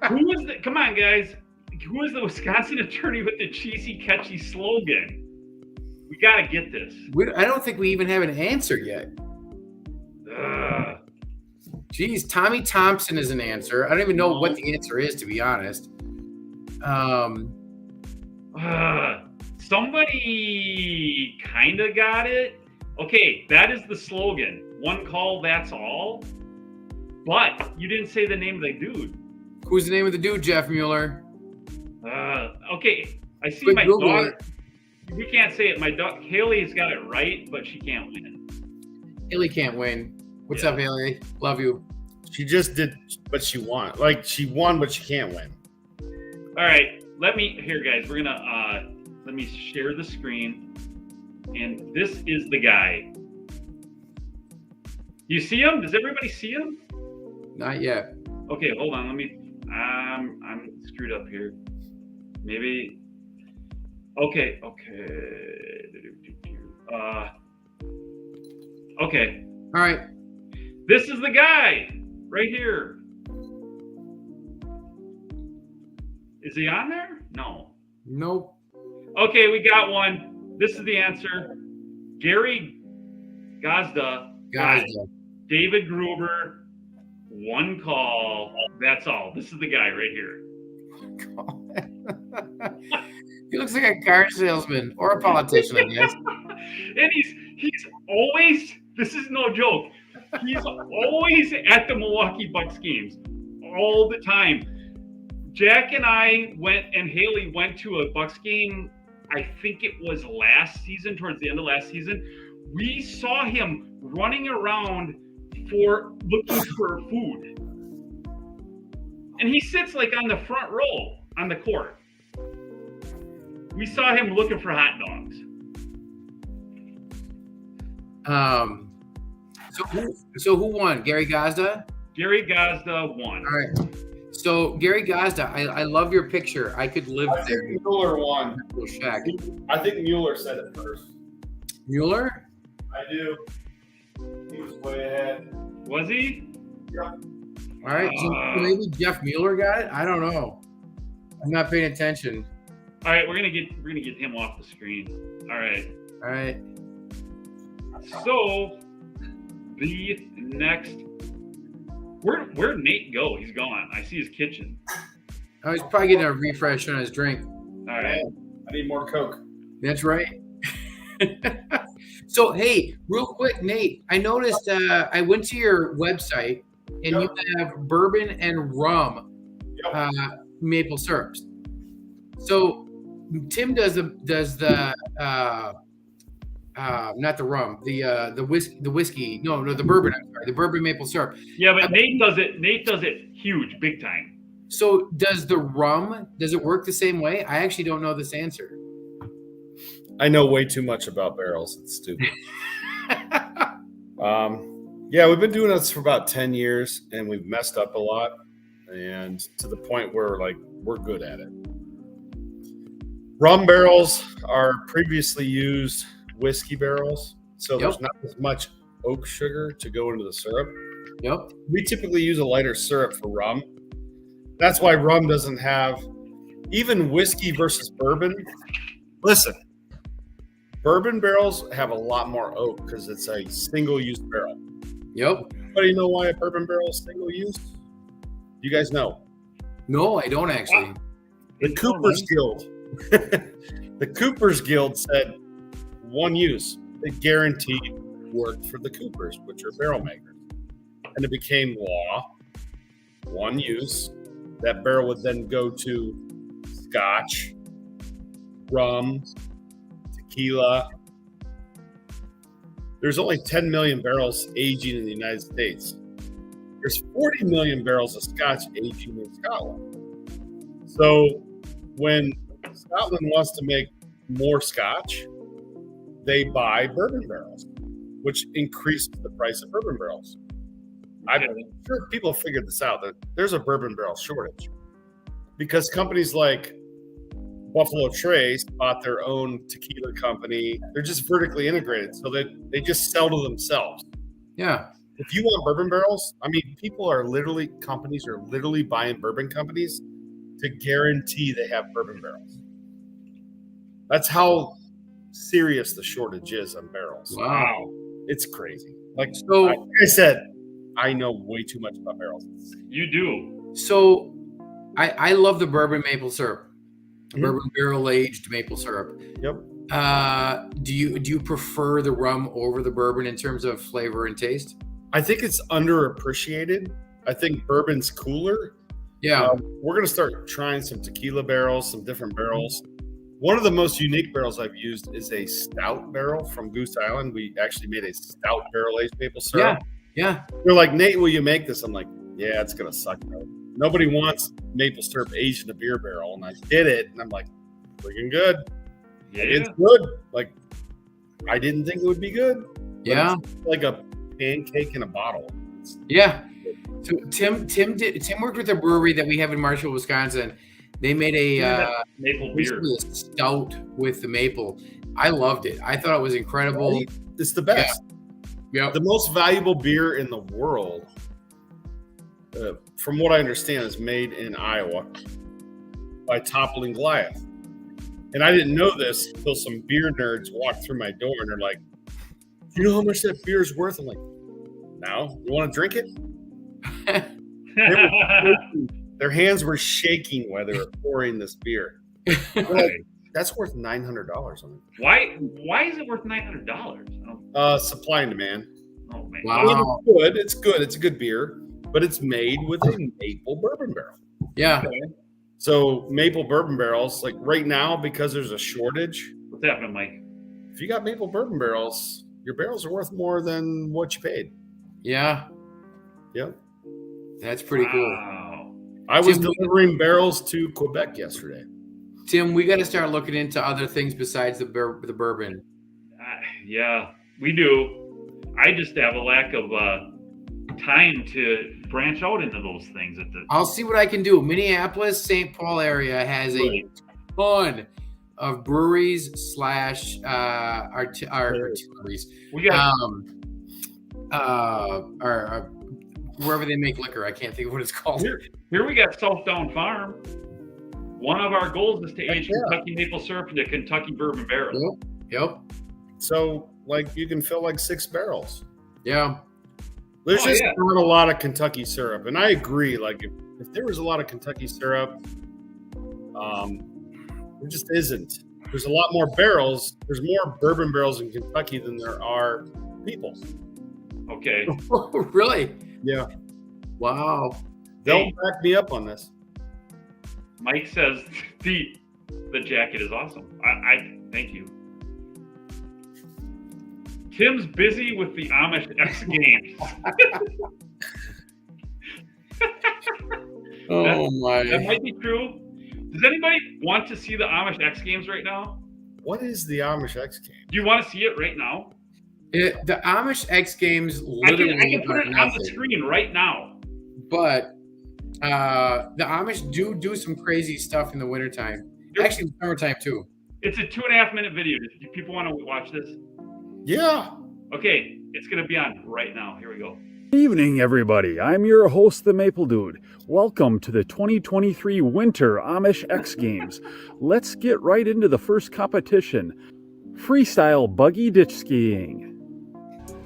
Come on, guys. Who is the Wisconsin attorney with the cheesy, catchy slogan? We got to get this. I don't think we even have an answer yet. Geez, Tommy Thompson is an answer. I don't even know what the answer is, to be honest. Somebody kind of got it. Okay, that is the slogan. One call, that's all. But you didn't say the name of the dude. Who's the name of the dude, Jeff Mueller? Okay, I see Quick my Google daughter. We can't say it. My daughter Haley's got it right, but she can't win. Haley can't win. What's up, Haley? Love you. She just did, but she won. Like she won, but she can't win. All right, here, guys. We're gonna let me share the screen, and this is the guy. You see him? Does everybody see him? Not yet. Okay, hold on. Let me. I'm screwed up here. Maybe. Okay. Okay. All right. This is the guy right here. Is he on there? No. Nope. Okay, we got one. This is the answer. Gary Gazda. David Gruber. One call. That's all. This is the guy right here. He looks like a car salesman or a politician, I guess. And he's always, this is no joke, he's always at the Milwaukee Bucks games all the time. Jack and I and Haley went to a Bucks game, I think it was last season, towards the end of last season. We saw him running around looking for food. And he sits like on the front row on the court. We saw him looking for hot dogs. So who won? Gary Gazda? Gary Gazda won. All right. So Gary Gazda, I love your picture. I could live there. Think Mueller won. Shack. I think Mueller said it first. Mueller? I do. He was way ahead. Was he? Yeah. All right. So maybe Jeff Mueller got it? I don't know. I'm not paying attention. All right, we're gonna get him off the screen. All right. So the next, where'd Nate go? He's gone. I see his kitchen. Oh, he's probably getting a refresh on his drink. All right. I need more Coke. That's right. So, hey, real quick, Nate, I noticed I went to your website and you have bourbon and rum maple syrups. So Tim does the not the rum, the whiskey. No, the bourbon. I'm sorry, the bourbon maple syrup. Yeah, but Nate does it huge, big time. So does the rum? Does it work the same way? I actually don't know this answer. I know way too much about barrels. It's stupid. Yeah, we've been doing this for about 10 years, and we've messed up a lot, and to the point where we're good at it. Rum barrels are previously used whiskey barrels, so there's not as much oak sugar to go into the syrup. Yep. We typically use a lighter syrup for rum. That's why rum doesn't have, even whiskey versus bourbon. Listen, bourbon barrels have a lot more oak because it's a single-use barrel. Yep. But you know why a bourbon barrel is single-use? You guys know? No, I don't actually. The Cooper's Guild. The Cooper's Guild said one use. It guaranteed work for the Coopers, which are barrel makers. And it became law. One use. That barrel would then go to Scotch, rum, tequila. There's only 10 million barrels aging in the United States. There's 40 million barrels of Scotch aging in Scotland. So when Scotland wants to make more Scotch, they buy bourbon barrels, which increases the price of bourbon barrels. I'm sure people figured this out, that there's a bourbon barrel shortage because companies like Buffalo Trace bought their own tequila company. They're just vertically integrated, so that they just sell to themselves. Yeah. If you want bourbon barrels, I mean, companies are literally buying bourbon companies to guarantee they have bourbon barrels. That's how serious the shortage is on barrels. Wow. It's crazy. Like I said, I know way too much about barrels. You do. So I love the bourbon maple syrup. Bourbon barrel aged maple syrup. Yep. Do you prefer the rum over the bourbon in terms of flavor and taste? I think it's underappreciated. I think bourbon's cooler. Yeah. We're gonna start trying some tequila barrels, some different barrels. One of the most unique barrels I've used is a stout barrel from Goose Island. We actually made a stout barrel aged maple syrup. Yeah. They're like, Nate, will you make this? I'm like, yeah, it's gonna suck, bro. Nobody wants maple syrup aged in a beer barrel, and I did it, and I'm like, freaking good. Yeah, it's good. Like, I didn't think it would be good. Yeah, it's like a pancake in a bottle. Yeah. So Tim worked with a brewery that we have in Marshall, Wisconsin. They made a maple beer, a stout with the maple. I loved it. I thought it was incredible. It's the best. Yeah. The most valuable beer in the world, from what I understand, is made in Iowa by Toppling Goliath. And I didn't know this until some beer nerds walked through my door and they're like, "Do you know how much that beer is worth?" I'm like, "No, you want to drink it?" Their hands were shaking while they were pouring this beer. Like, that's worth $900 on it. Why is it worth $900? Supply and demand. Oh man! Wow. It's good. It's a good beer, but it's made with a maple bourbon barrel. Yeah. Okay. So maple bourbon barrels, like right now, because there's a shortage. What's happening, Mike? If you got maple bourbon barrels, your barrels are worth more than what you paid. Yeah. Yep. That's pretty cool. Wow. I was delivering barrels to Quebec yesterday. Tim, we got to start looking into other things besides the bourbon. Yeah, we do. I just have a lack of time to branch out into those things. I'll see what I can do. Minneapolis, St. Paul area has a ton of breweries / artilleries. We got wherever they make liquor. I can't think of what it's called. Here we got Southdown Farm. One of our goals is to age Kentucky maple syrup into Kentucky bourbon barrel. Yep. So, like, you can fill like 6 barrels. Yeah. There's just not a lot of Kentucky syrup. And I agree. Like, if there was a lot of Kentucky syrup, there just isn't. There's a lot more barrels. There's more bourbon barrels in Kentucky than there are people. Okay. Really? Yeah. Wow. They'll back me up on this. Mike says the jacket is awesome. I thank you. Tim's busy with the Amish X Games. That might be true. Does anybody want to see the Amish X Games right now? What is the Amish X Games? Do you want to see it right now? The Amish X Games literally I can put it on the screen right now. But the Amish do some crazy stuff in the wintertime. Actually, in the summertime too. It's a 2.5 minute video. Do people want to watch this? Yeah. Okay, it's going to be on right now. Here we go. Good evening, everybody. I'm your host, the Maple Dude. Welcome to the 2023 Winter Amish X Games. Let's get right into the first competition. Freestyle buggy ditch skiing.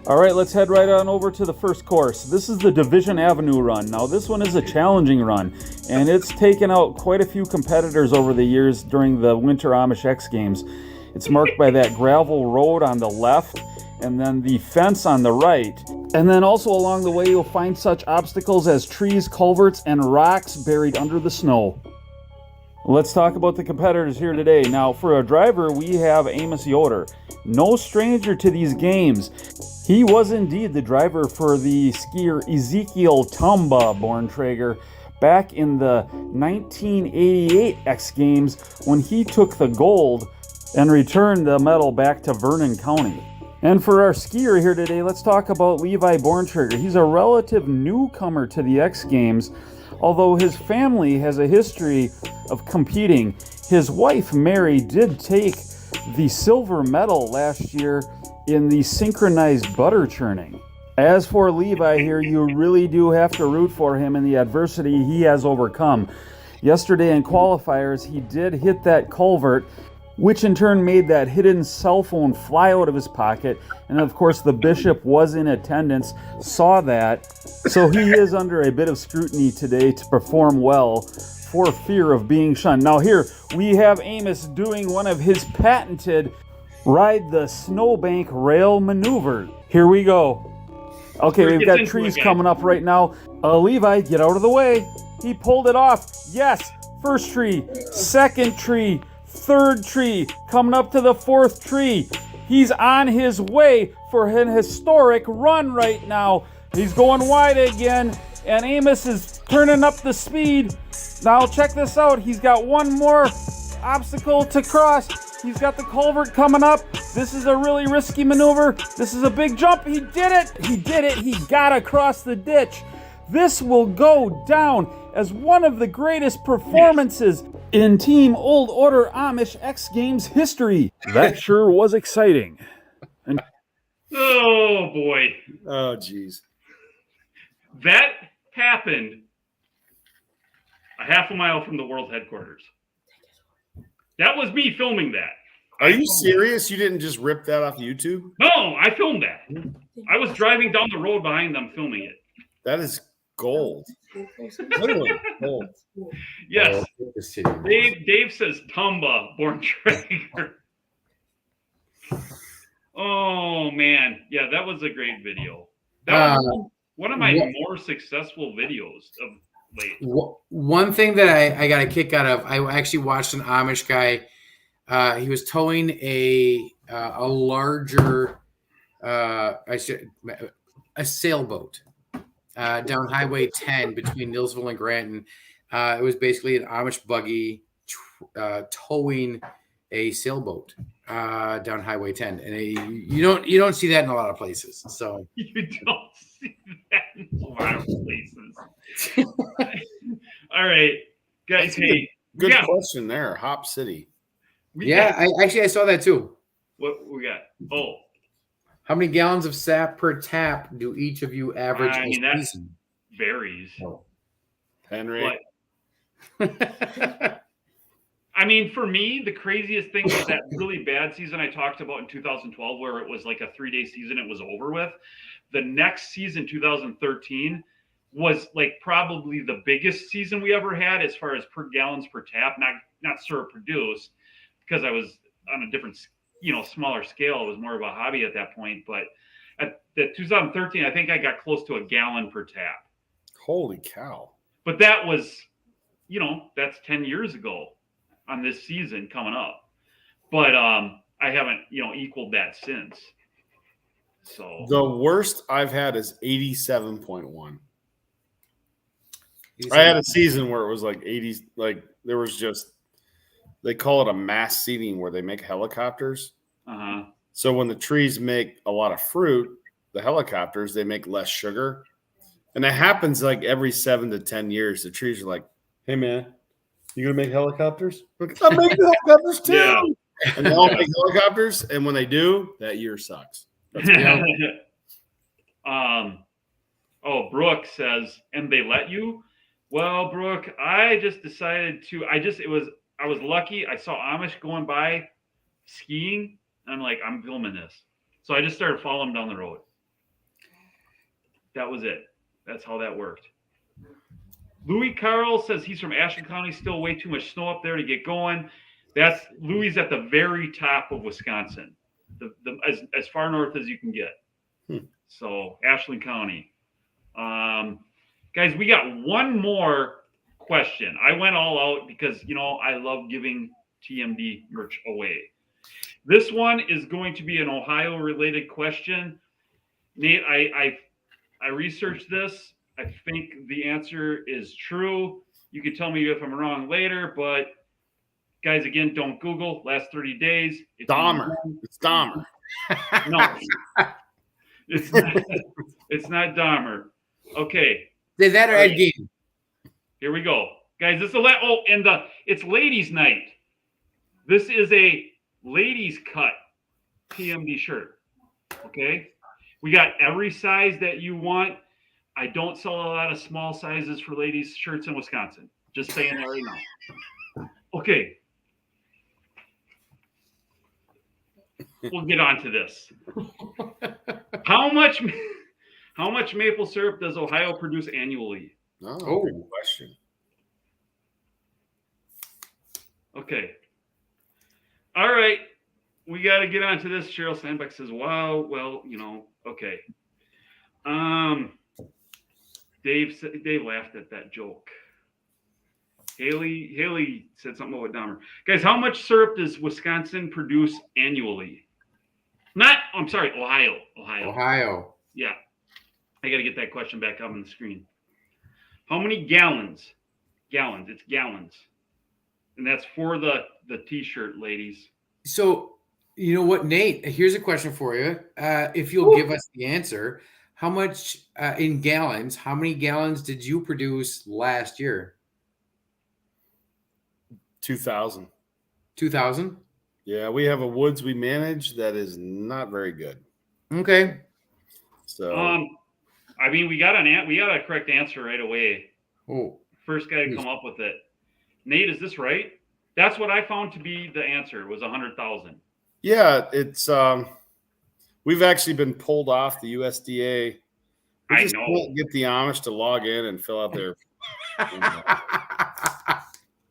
All right, let's head right on over to the first course. This is the Division Avenue run. Now, this one is a challenging run, and it's taken out quite a few competitors over the years during the Winter Amish X Games. It's marked by that gravel road on the left, and then the fence on the right. And then also along the way, you'll find such obstacles as trees, culverts, and rocks buried under the snow. Let's talk about the competitors here today. Now, for a driver, we have Amos Yoder. No stranger to these games. He was indeed the driver for the skier Ezekiel Tumba Borntrager back in the 1988 X Games when he took the gold and returned the medal back to Vernon County. And for our skier here today, let's talk about Levi Borntrager. He's a relative newcomer to the X Games, although his family has a history of competing. His wife, Mary, did take the silver medal last year in the synchronized butter churning. As for Levi here, you really do have to root for him in the adversity he has overcome. Yesterday in qualifiers, he did hit that culvert, which in turn made that hidden cell phone fly out of his pocket. And of course, the bishop was in attendance, saw that. So he is under a bit of scrutiny today to perform well for fear of being shunned. Now here, we have Amos doing one of his patented ride the snowbank rail maneuver. Here we go. Okay, we've got trees coming up right now. Levi, get out of the way. He pulled it off. Yes, first tree, second tree, third tree, coming up to the fourth tree. He's on his way for an historic run right now. He's going wide again, and Amos is turning up the speed. Now check this out. He's got one more obstacle to cross. He's got the culvert coming up. This is a really risky maneuver. This is a big jump. He did it. He did it. He got across the ditch. This will go down as one of the greatest performances in Team Old Order Amish X Games history. That sure was exciting. And oh, boy. Oh, geez. That happened a half a mile from the world headquarters. That was me filming that. Are you serious? You didn't just rip that off YouTube? No, I filmed that. I was driving down the road behind them filming it. That is gold. Literally gold. Yes. Dave says Tumba Borntrager. Oh, man. Yeah, that was a great video. That was one of my more successful videos of late. One thing that I got a kick out of, I actually watched an Amish guy. He was towing a larger a sailboat down Highway 10 between Nilsville and Granton. It was basically an Amish buggy towing a sailboat down Highway 10, and you don't see that in a lot of places. So you don't see that in a lot of places. All right, guys. Hey, good question there. Hop City. I saw that too. What we got? Oh, how many gallons of sap per tap do each of you average? I mean, that varies. Henry. mean, for me, the craziest thing was that really bad season I talked about in 2012, where it was like a 3-day season, it was over with. The next season, 2013, was like probably the biggest season we ever had as far as per gallons per tap, not syrup produced, because I was on a different, smaller scale. It was more of a hobby at that point. But at the 2013, I think I got close to a gallon per tap. Holy cow. But that was, that's 10 years ago on this season coming up. But I haven't, equaled that since. So the worst I've had is 87.1. I had a season where it was like 80, like there was just, they call it a mass seeding where they make helicopters. Uh-huh. So when the trees make a lot of fruit, the helicopters, they make less sugar. And it happens like every 7 to 10 years. The trees are like, hey, man, you going to make helicopters? I'm making helicopters too. Yeah. And they all make helicopters. And when they do, that year sucks. Brooke says, and they let you? Well, Brooke, I just decided to, I was lucky. I saw Amish going by skiing. And I'm like, I'm filming this. So I just started following them down the road. That was it. That's how that worked. Louis Carl says he's from Ashland County. Still way too much snow up there to get going. Louis at the very top of Wisconsin, as far north as you can get. So Ashland County. Guys, we got one more question. I went all out because, I love giving TMD merch away. This one is going to be an Ohio-related question. Nate, I researched this. I think the answer is true. You can tell me if I'm wrong later, but guys, again, don't Google. Last 30 days. Dahmer. It's Dahmer. No, it's not. It's not Dahmer. Okay. Say that or Ed Gein. Here we go, guys. This is it's ladies' night. This is a ladies' cut TMD shirt. Okay, we got every size that you want. I don't sell a lot of small sizes for ladies' shirts in Wisconsin. Just saying that right now. Okay. We'll get on to this. How much maple syrup does Ohio produce annually? Oh, good question. Okay. All right. We got to get on to this. Cheryl Sandbeck says, wow, well, okay. Dave laughed at that joke. Haley said something about Dahmer. Guys, how much syrup does Wisconsin produce annually? Ohio. Ohio. Yeah. I got to get that question back up on the screen. How many gallons? Gallons. It's gallons. And that's for the T-shirt, ladies. So, you know what, Nate? Here's a question for you. If you'll give us the answer, how much in gallons, how many gallons did you produce last year? 2,000. 2,000? Yeah, we have a woods we manage that is not very good. Okay. So we got a correct answer right away. Oh, first guy to come up with it. Nate, is this right? That's what I found to be the answer, was 100,000. Yeah, it's we've actually been pulled off the USDA. We just can't get the Amish to log in and fill out their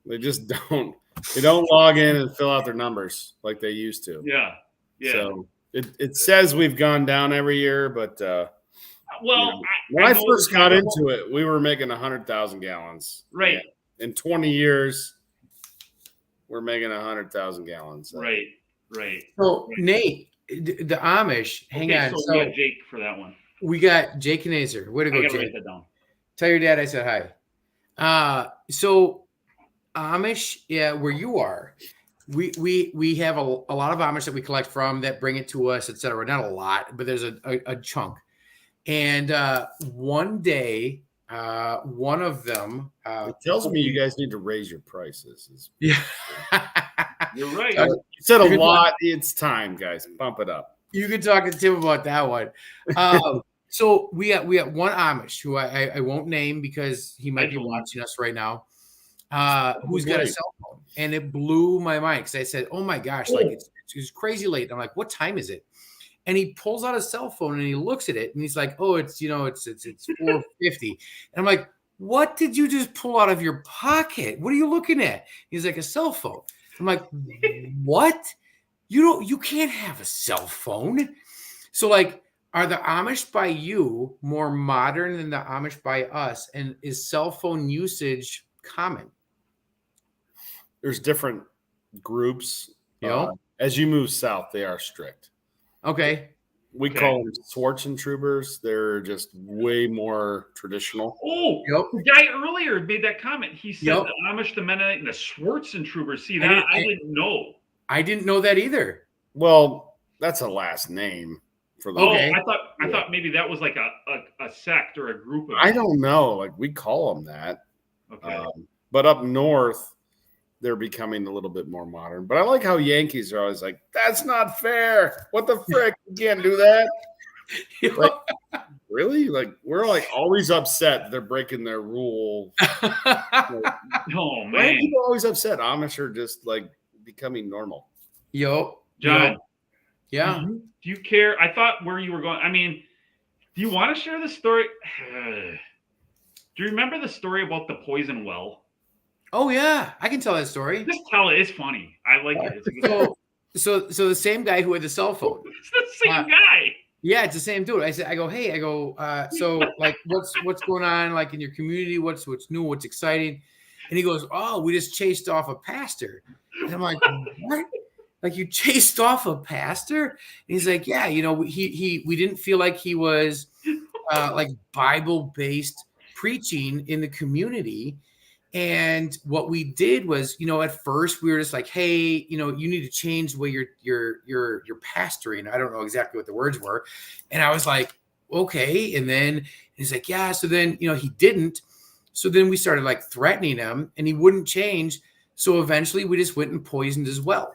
they just don't. They don't log in and fill out their numbers like they used to. Yeah. So it says we've gone down every year, but when I first got into it, we were making 100,000 gallons. Right. In 20 years, we're making 100,000 gallons. So. Right. So Nate, the Amish. Hang on. So we got Jake for that one. We got Jake Knazer. Way to go, Jake. Write that down. Tell your dad I said hi. So Amish, yeah, where you are, we have a lot of Amish that we collect from that bring it to us, etc. Not a lot, but there's a chunk. And one day, one of them it tells me you guys need to raise your prices. Yeah, you're right. You said a lot. It's time, guys. Bump it up. You can talk to Tim about that one. So we got one Amish who I won't name because he might be watching us right now. Who's got a cell phone. and it blew my mind because I said, "Oh my gosh, like it's crazy late." I'm like, "What time is it?" And he pulls out his cell phone and he looks at it and he's like, "Oh, it's 4:50." And I'm like, "What did you just pull out of your pocket? What are you looking at?" He's like, "A cell phone." I'm like, "What? You can't have a cell phone." So like, are the Amish by you more modern than the Amish by us? And is cell phone usage common? There's different groups. You know? As you move south, they are strict. Okay. We call them Schwarzentroopers. They're just way more traditional. Oh, the guy earlier made that comment. He said the Amish, the Mennonite, and the Schwarzentroopers. See, that I didn't know. I didn't know that either. Well, that's a last name for them. Okay. I thought maybe that was like a sect or a group of. I don't know. Like we call them that. Okay. But up north, they're becoming a little bit more modern. But I like how Yankees are always like, "That's not fair. What the frick? You can't do that." Like, really? Like we're like always upset they're breaking their rule. Oh man. Why are people always upset? Amish are just like becoming normal. John. Yeah. Do you care? I thought where you were going. I mean, do you want to share the story? Do you remember the story about the poison well? Oh yeah, I can tell that story. Just tell it. It's funny. I like it. So the same guy who had the cell phone. It's the same guy. Yeah, it's the same dude. I go, "Hey," so like what's going on like in your community? What's new? What's exciting? And he goes, "Oh, we just chased off a pastor." And I'm like, "What? Like you chased off a pastor?" And he's like, "Yeah, we didn't feel like he was like Bible-based preaching in the community." And what we did was, at first we were just like, "Hey, you need to change the way you're pastoring." I don't know exactly what the words were. And I was like, "Okay." And then he's like, "Yeah." So then, he didn't. So then we started like threatening him and he wouldn't change. So eventually we just went and poisoned his well.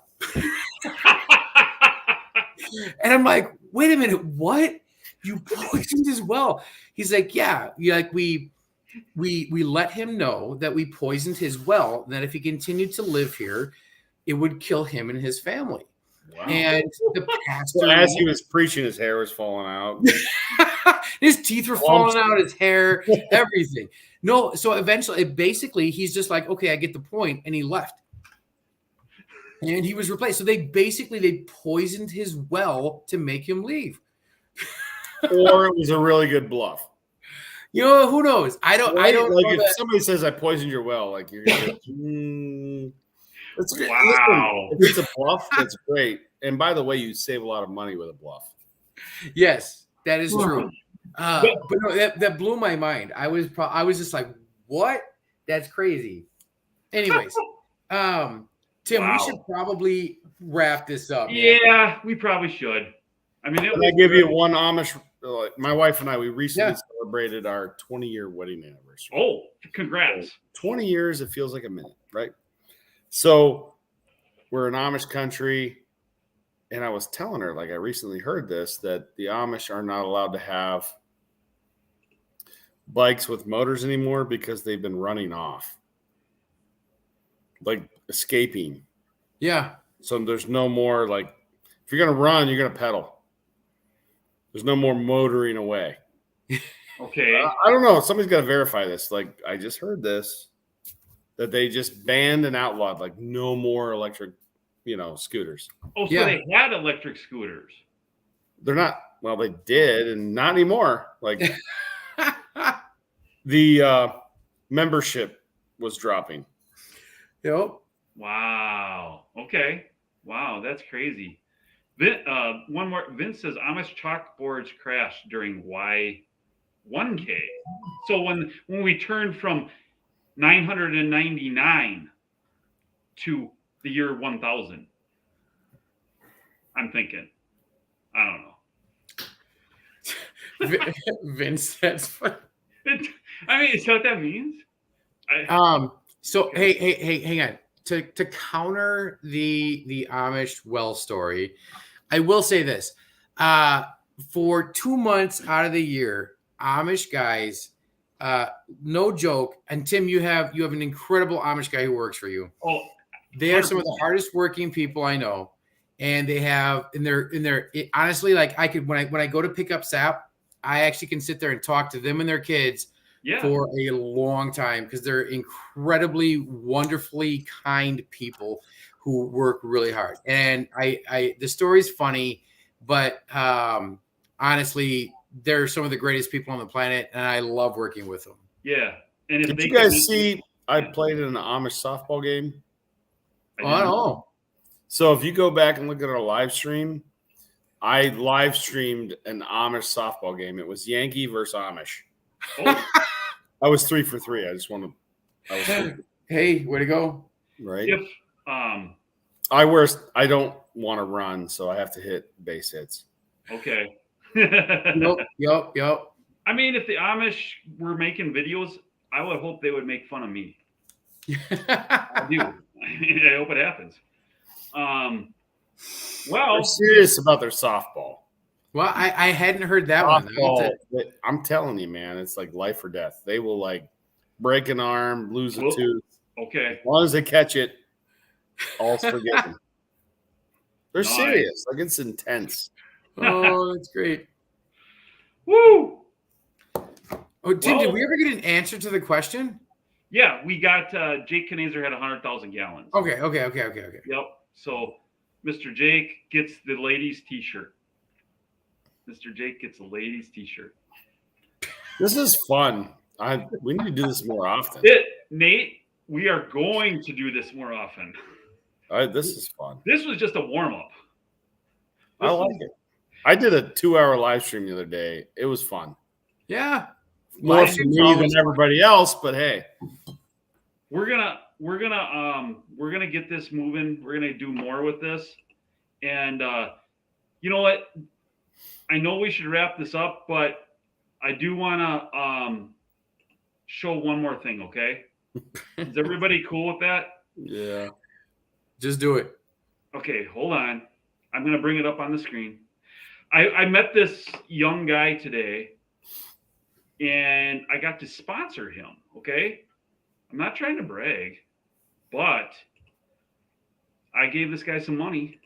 And I'm like, "Wait a minute, what? You poisoned his well?" He's like, "Yeah, we let him know that we poisoned his well, that if he continued to live here, it would kill him and his family." Wow. And the pastor, as he was preaching, his hair was falling out. His teeth were falling out, his hair, everything. No, so eventually, basically, he's just like, "Okay, I get the point," and he left. And he was replaced. So they poisoned his well to make him leave. Or it was a really good bluff. Who knows? I don't like know if that. Somebody says I poisoned your well, like you're gonna wow. Listen, if it's a bluff, that's great. And by the way, you save a lot of money with a bluff. Yes, that is true. But no, that blew my mind. I was just like, "What? That's crazy." Anyways, Tim, we should probably wrap this up. Man. Yeah, we probably should. I mean, I give you one Amish. My wife and I, we recently celebrated our 20-year wedding anniversary. Oh, congrats. So 20 years, it feels like a minute, right? So we're an Amish country. And I was telling her, like, I recently heard this, that the Amish are not allowed to have bikes with motors anymore because they've been running off, like escaping. Yeah. So there's no more, like, if you're going to run, you're going to pedal. There's no more motoring away. Okay. I don't know. Somebody's got to verify this. Like, I just heard this, that they just banned and outlawed, like, no more electric, scooters. Oh, so they had electric scooters. They're not, well, they did, and not anymore. Like, the membership was dropping. Yep. Wow. Okay. Wow, that's crazy. One more. Vince says Amish chalkboards crashed during Y1K. So when we turned from 999 to the year 1000, I'm thinking, I don't know. Vince, that's funny. I mean, is that what that means? So hey, hang on. To counter the Amish well story, I will say this. For 2 months out of the year, Amish guys, no joke, and Tim, you have an incredible Amish guy who works for you. Oh, They are some of the hardest working people I know. And they have honestly, like I could, when I go to pick up sap, I actually can sit there and talk to them and their kids for a long time because they're incredibly, wonderfully kind people who work really hard. And the story's funny, but honestly, they're some of the greatest people on the planet, and I love working with them. Yeah. And if did you guys see? I played in an Amish softball game. Oh. So if you go back and look at our live stream, I live streamed an Amish softball game. It was Yankee versus Amish. Oh. I was 3 for 3. I just want to. Hey, way to go! Right. If I don't want to run, so I have to hit base hits. Okay. Yep. I mean, if the Amish were making videos, I would hope they would make fun of me. I do. I hope it happens. Well, they're serious about their softball. Well, I hadn't heard that softball, one. I'm telling you, man, it's like life or death. They will like break an arm, lose a tooth. Okay. As long as they catch it, all's forgiven. They're serious. Like it's intense. Oh, that's great. Woo! Oh, Tim, did we ever get an answer to the question? Yeah, we got Jake Knazer had 100,000 gallons. Okay. Yep. So Mr. Jake gets the ladies' t-shirt. Mr. Jake gets a ladies' t-shirt. This is fun. We need to do this more often. Nate, we are going to do this more often. This is fun. This was just a warm-up. I like it. I did a 2-hour live stream the other day. It was fun. Yeah. More for me than everybody else, but hey. We're gonna get this moving. We're gonna do more with this. And you know what? I know we should wrap this up, but I do wanna show one more thing, okay? Is everybody cool with that? Yeah. Just do it. Okay, hold on. I'm gonna bring it up on the screen. I met this young guy today, and I got to sponsor him, okay? I'm not trying to brag, but I gave this guy some money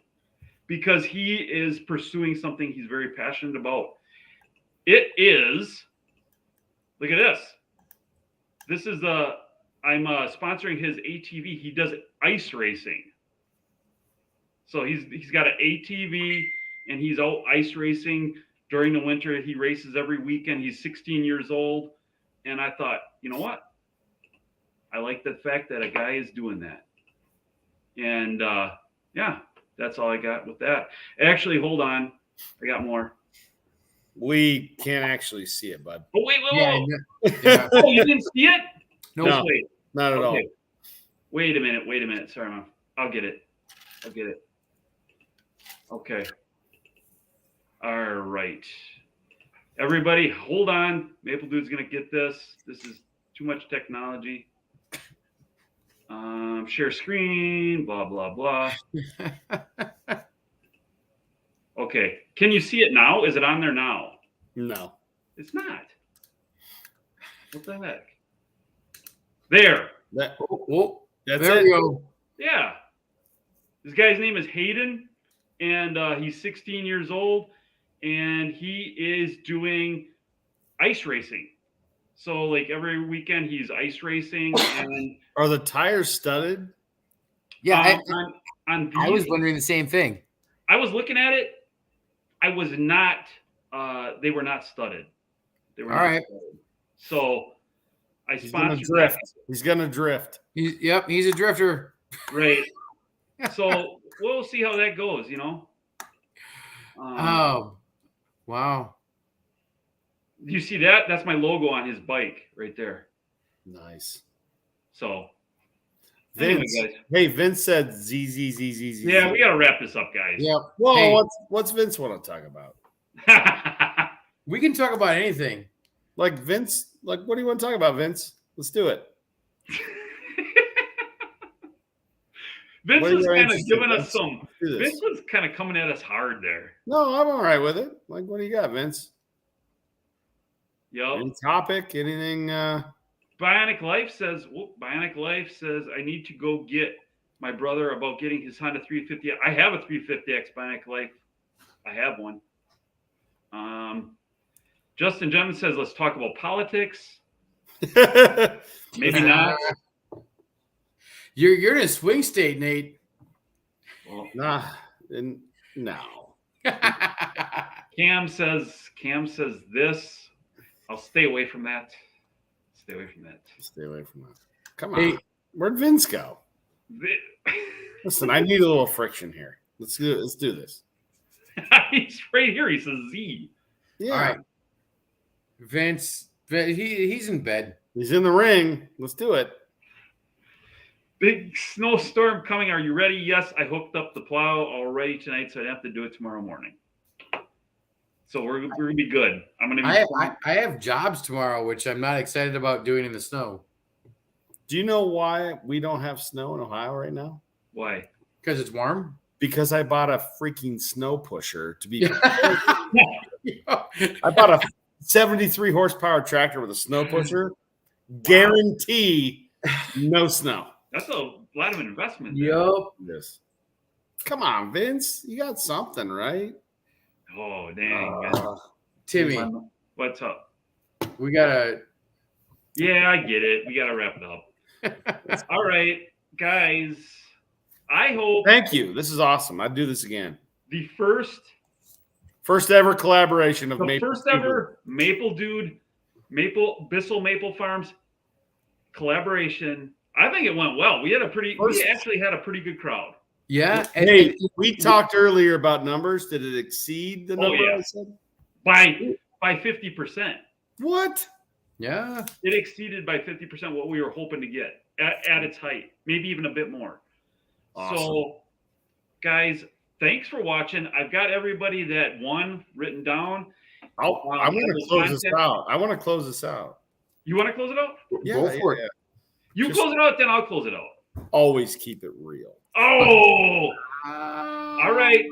because he is pursuing something he's very passionate about. It is, look at this. This is I'm sponsoring his ATV. He does ice racing. So he's got an ATV and he's out ice racing during the winter. He races every weekend. He's 16 years old. And I thought, you know what? I like the fact that a guy is doing that. And yeah, that's all I got with that. Actually, hold on. I got more. We can't actually see it, bud. Oh, wait. Yeah. Oh, you didn't see it? No, wait. Not at all. Wait a minute. Sorry, Mom. I'll get it. Okay. All right. Everybody, hold on. Maple Dude's going to get this. This is too much technology. Share screen, blah, blah, blah. Okay. Can you see it now? Is it on there now? No. It's not. What the heck? There. That's there we go. Yeah. This guy's name is Hayden, and he's 16 years old, and he is doing ice racing. So, like, every weekend he's ice racing. And are the tires studded? Yeah, I was wondering the same thing. I was looking at it. I was not. They were not studded. They were all not right. studded. So I He's sponsored. Gonna drift. He's gonna drift. He's a drifter. Right. So we'll see how that goes. You know. Oh, wow. You see that? That's my logo on his bike right there. Nice. So, Vince, anyway, guys. Hey, Vince said ZZZZZ. Yeah, we got to wrap this up, guys. Yeah. Well, hey, what's Vince want to talk about? we can talk about anything. Like Vince, what do you want to talk about, Vince? Let's do it. Vince What are was your kind of interests, giving us Vince? some. Do this. Vince was kind of coming at us hard there. No, I'm all right with it. Like, what do you got, Vince? Yep. Any topic? Anything? Bionic Life says, I need to go get my brother about getting his Honda 350. I have a 350X Bionic Life. I have one. Justin Jevons says, let's talk about politics. Maybe not. You're in a swing state, Nate. Well, No. Cam says this. I'll stay away from that. Stay away from that. Stay away from that. Come on. Hey, where'd Vince go? Listen, I need a little friction here. Let's do this. He's right here. He says Z. Yeah. All right. Vince, he's in bed. He's in the ring. Let's do it. Big snowstorm coming. Are you ready? Yes, I hooked up the plow already tonight, so I'd have to do it tomorrow morning. So we're gonna be good. I'm gonna be. I have jobs tomorrow, which I'm not excited about doing in the snow. Do you know why we don't have snow in Ohio right now? Why? Because it's warm. Because I bought a freaking snow pusher to be. I bought a 73 horsepower tractor with a snow pusher. Guarantee no snow. That's a lot of investment. Yep. Yes. Come on, Vince. You got something, right? Oh, dang. Timmy, What's up? we gotta. Yeah, I get it. We gotta wrap it up. All right, guys. I hope. Thank you. This is awesome. I'd do this again. The first ever collaboration of first ever Maple Dude, Bissell Maple Farms collaboration. I think it went well. We actually had a pretty good crowd. Yeah. Hey, we talked earlier about numbers. Did it exceed the number I said? By 50%. What? Yeah. It exceeded by 50% what we were hoping to get at its height, maybe even a bit more. Awesome. So, guys, thanks for watching. I've got everybody that won written down. I'm going to close this out. I want to close this out. You want to close it out? Yeah, Go for it. Yeah. You close it out, then I'll close it out. Always keep it real. Oh, all right.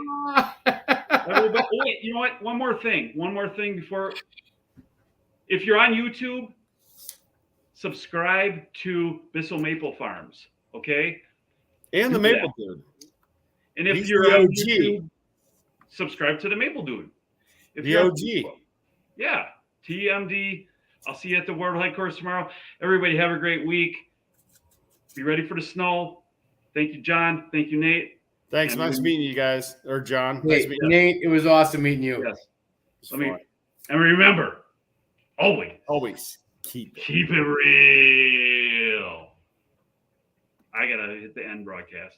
Everybody, wait, you know what? One more thing before. If you're on YouTube, subscribe to Bissell Maple Farms, okay? And the Maple Dude. And if He's you're the on OG. YouTube, subscribe to the Maple Dude. If The you're on OG. Facebook, yeah, TMD. I'll see you at the World Hike Course tomorrow. Everybody have a great week. Be ready for the snow. Thank you, John. Thank you, Nate. Thanks. Nice meeting you guys. Or John. Hey, Nice meeting you. Nate, it was awesome meeting you. Yes. And remember, Always keep it real. I gotta hit the end broadcast.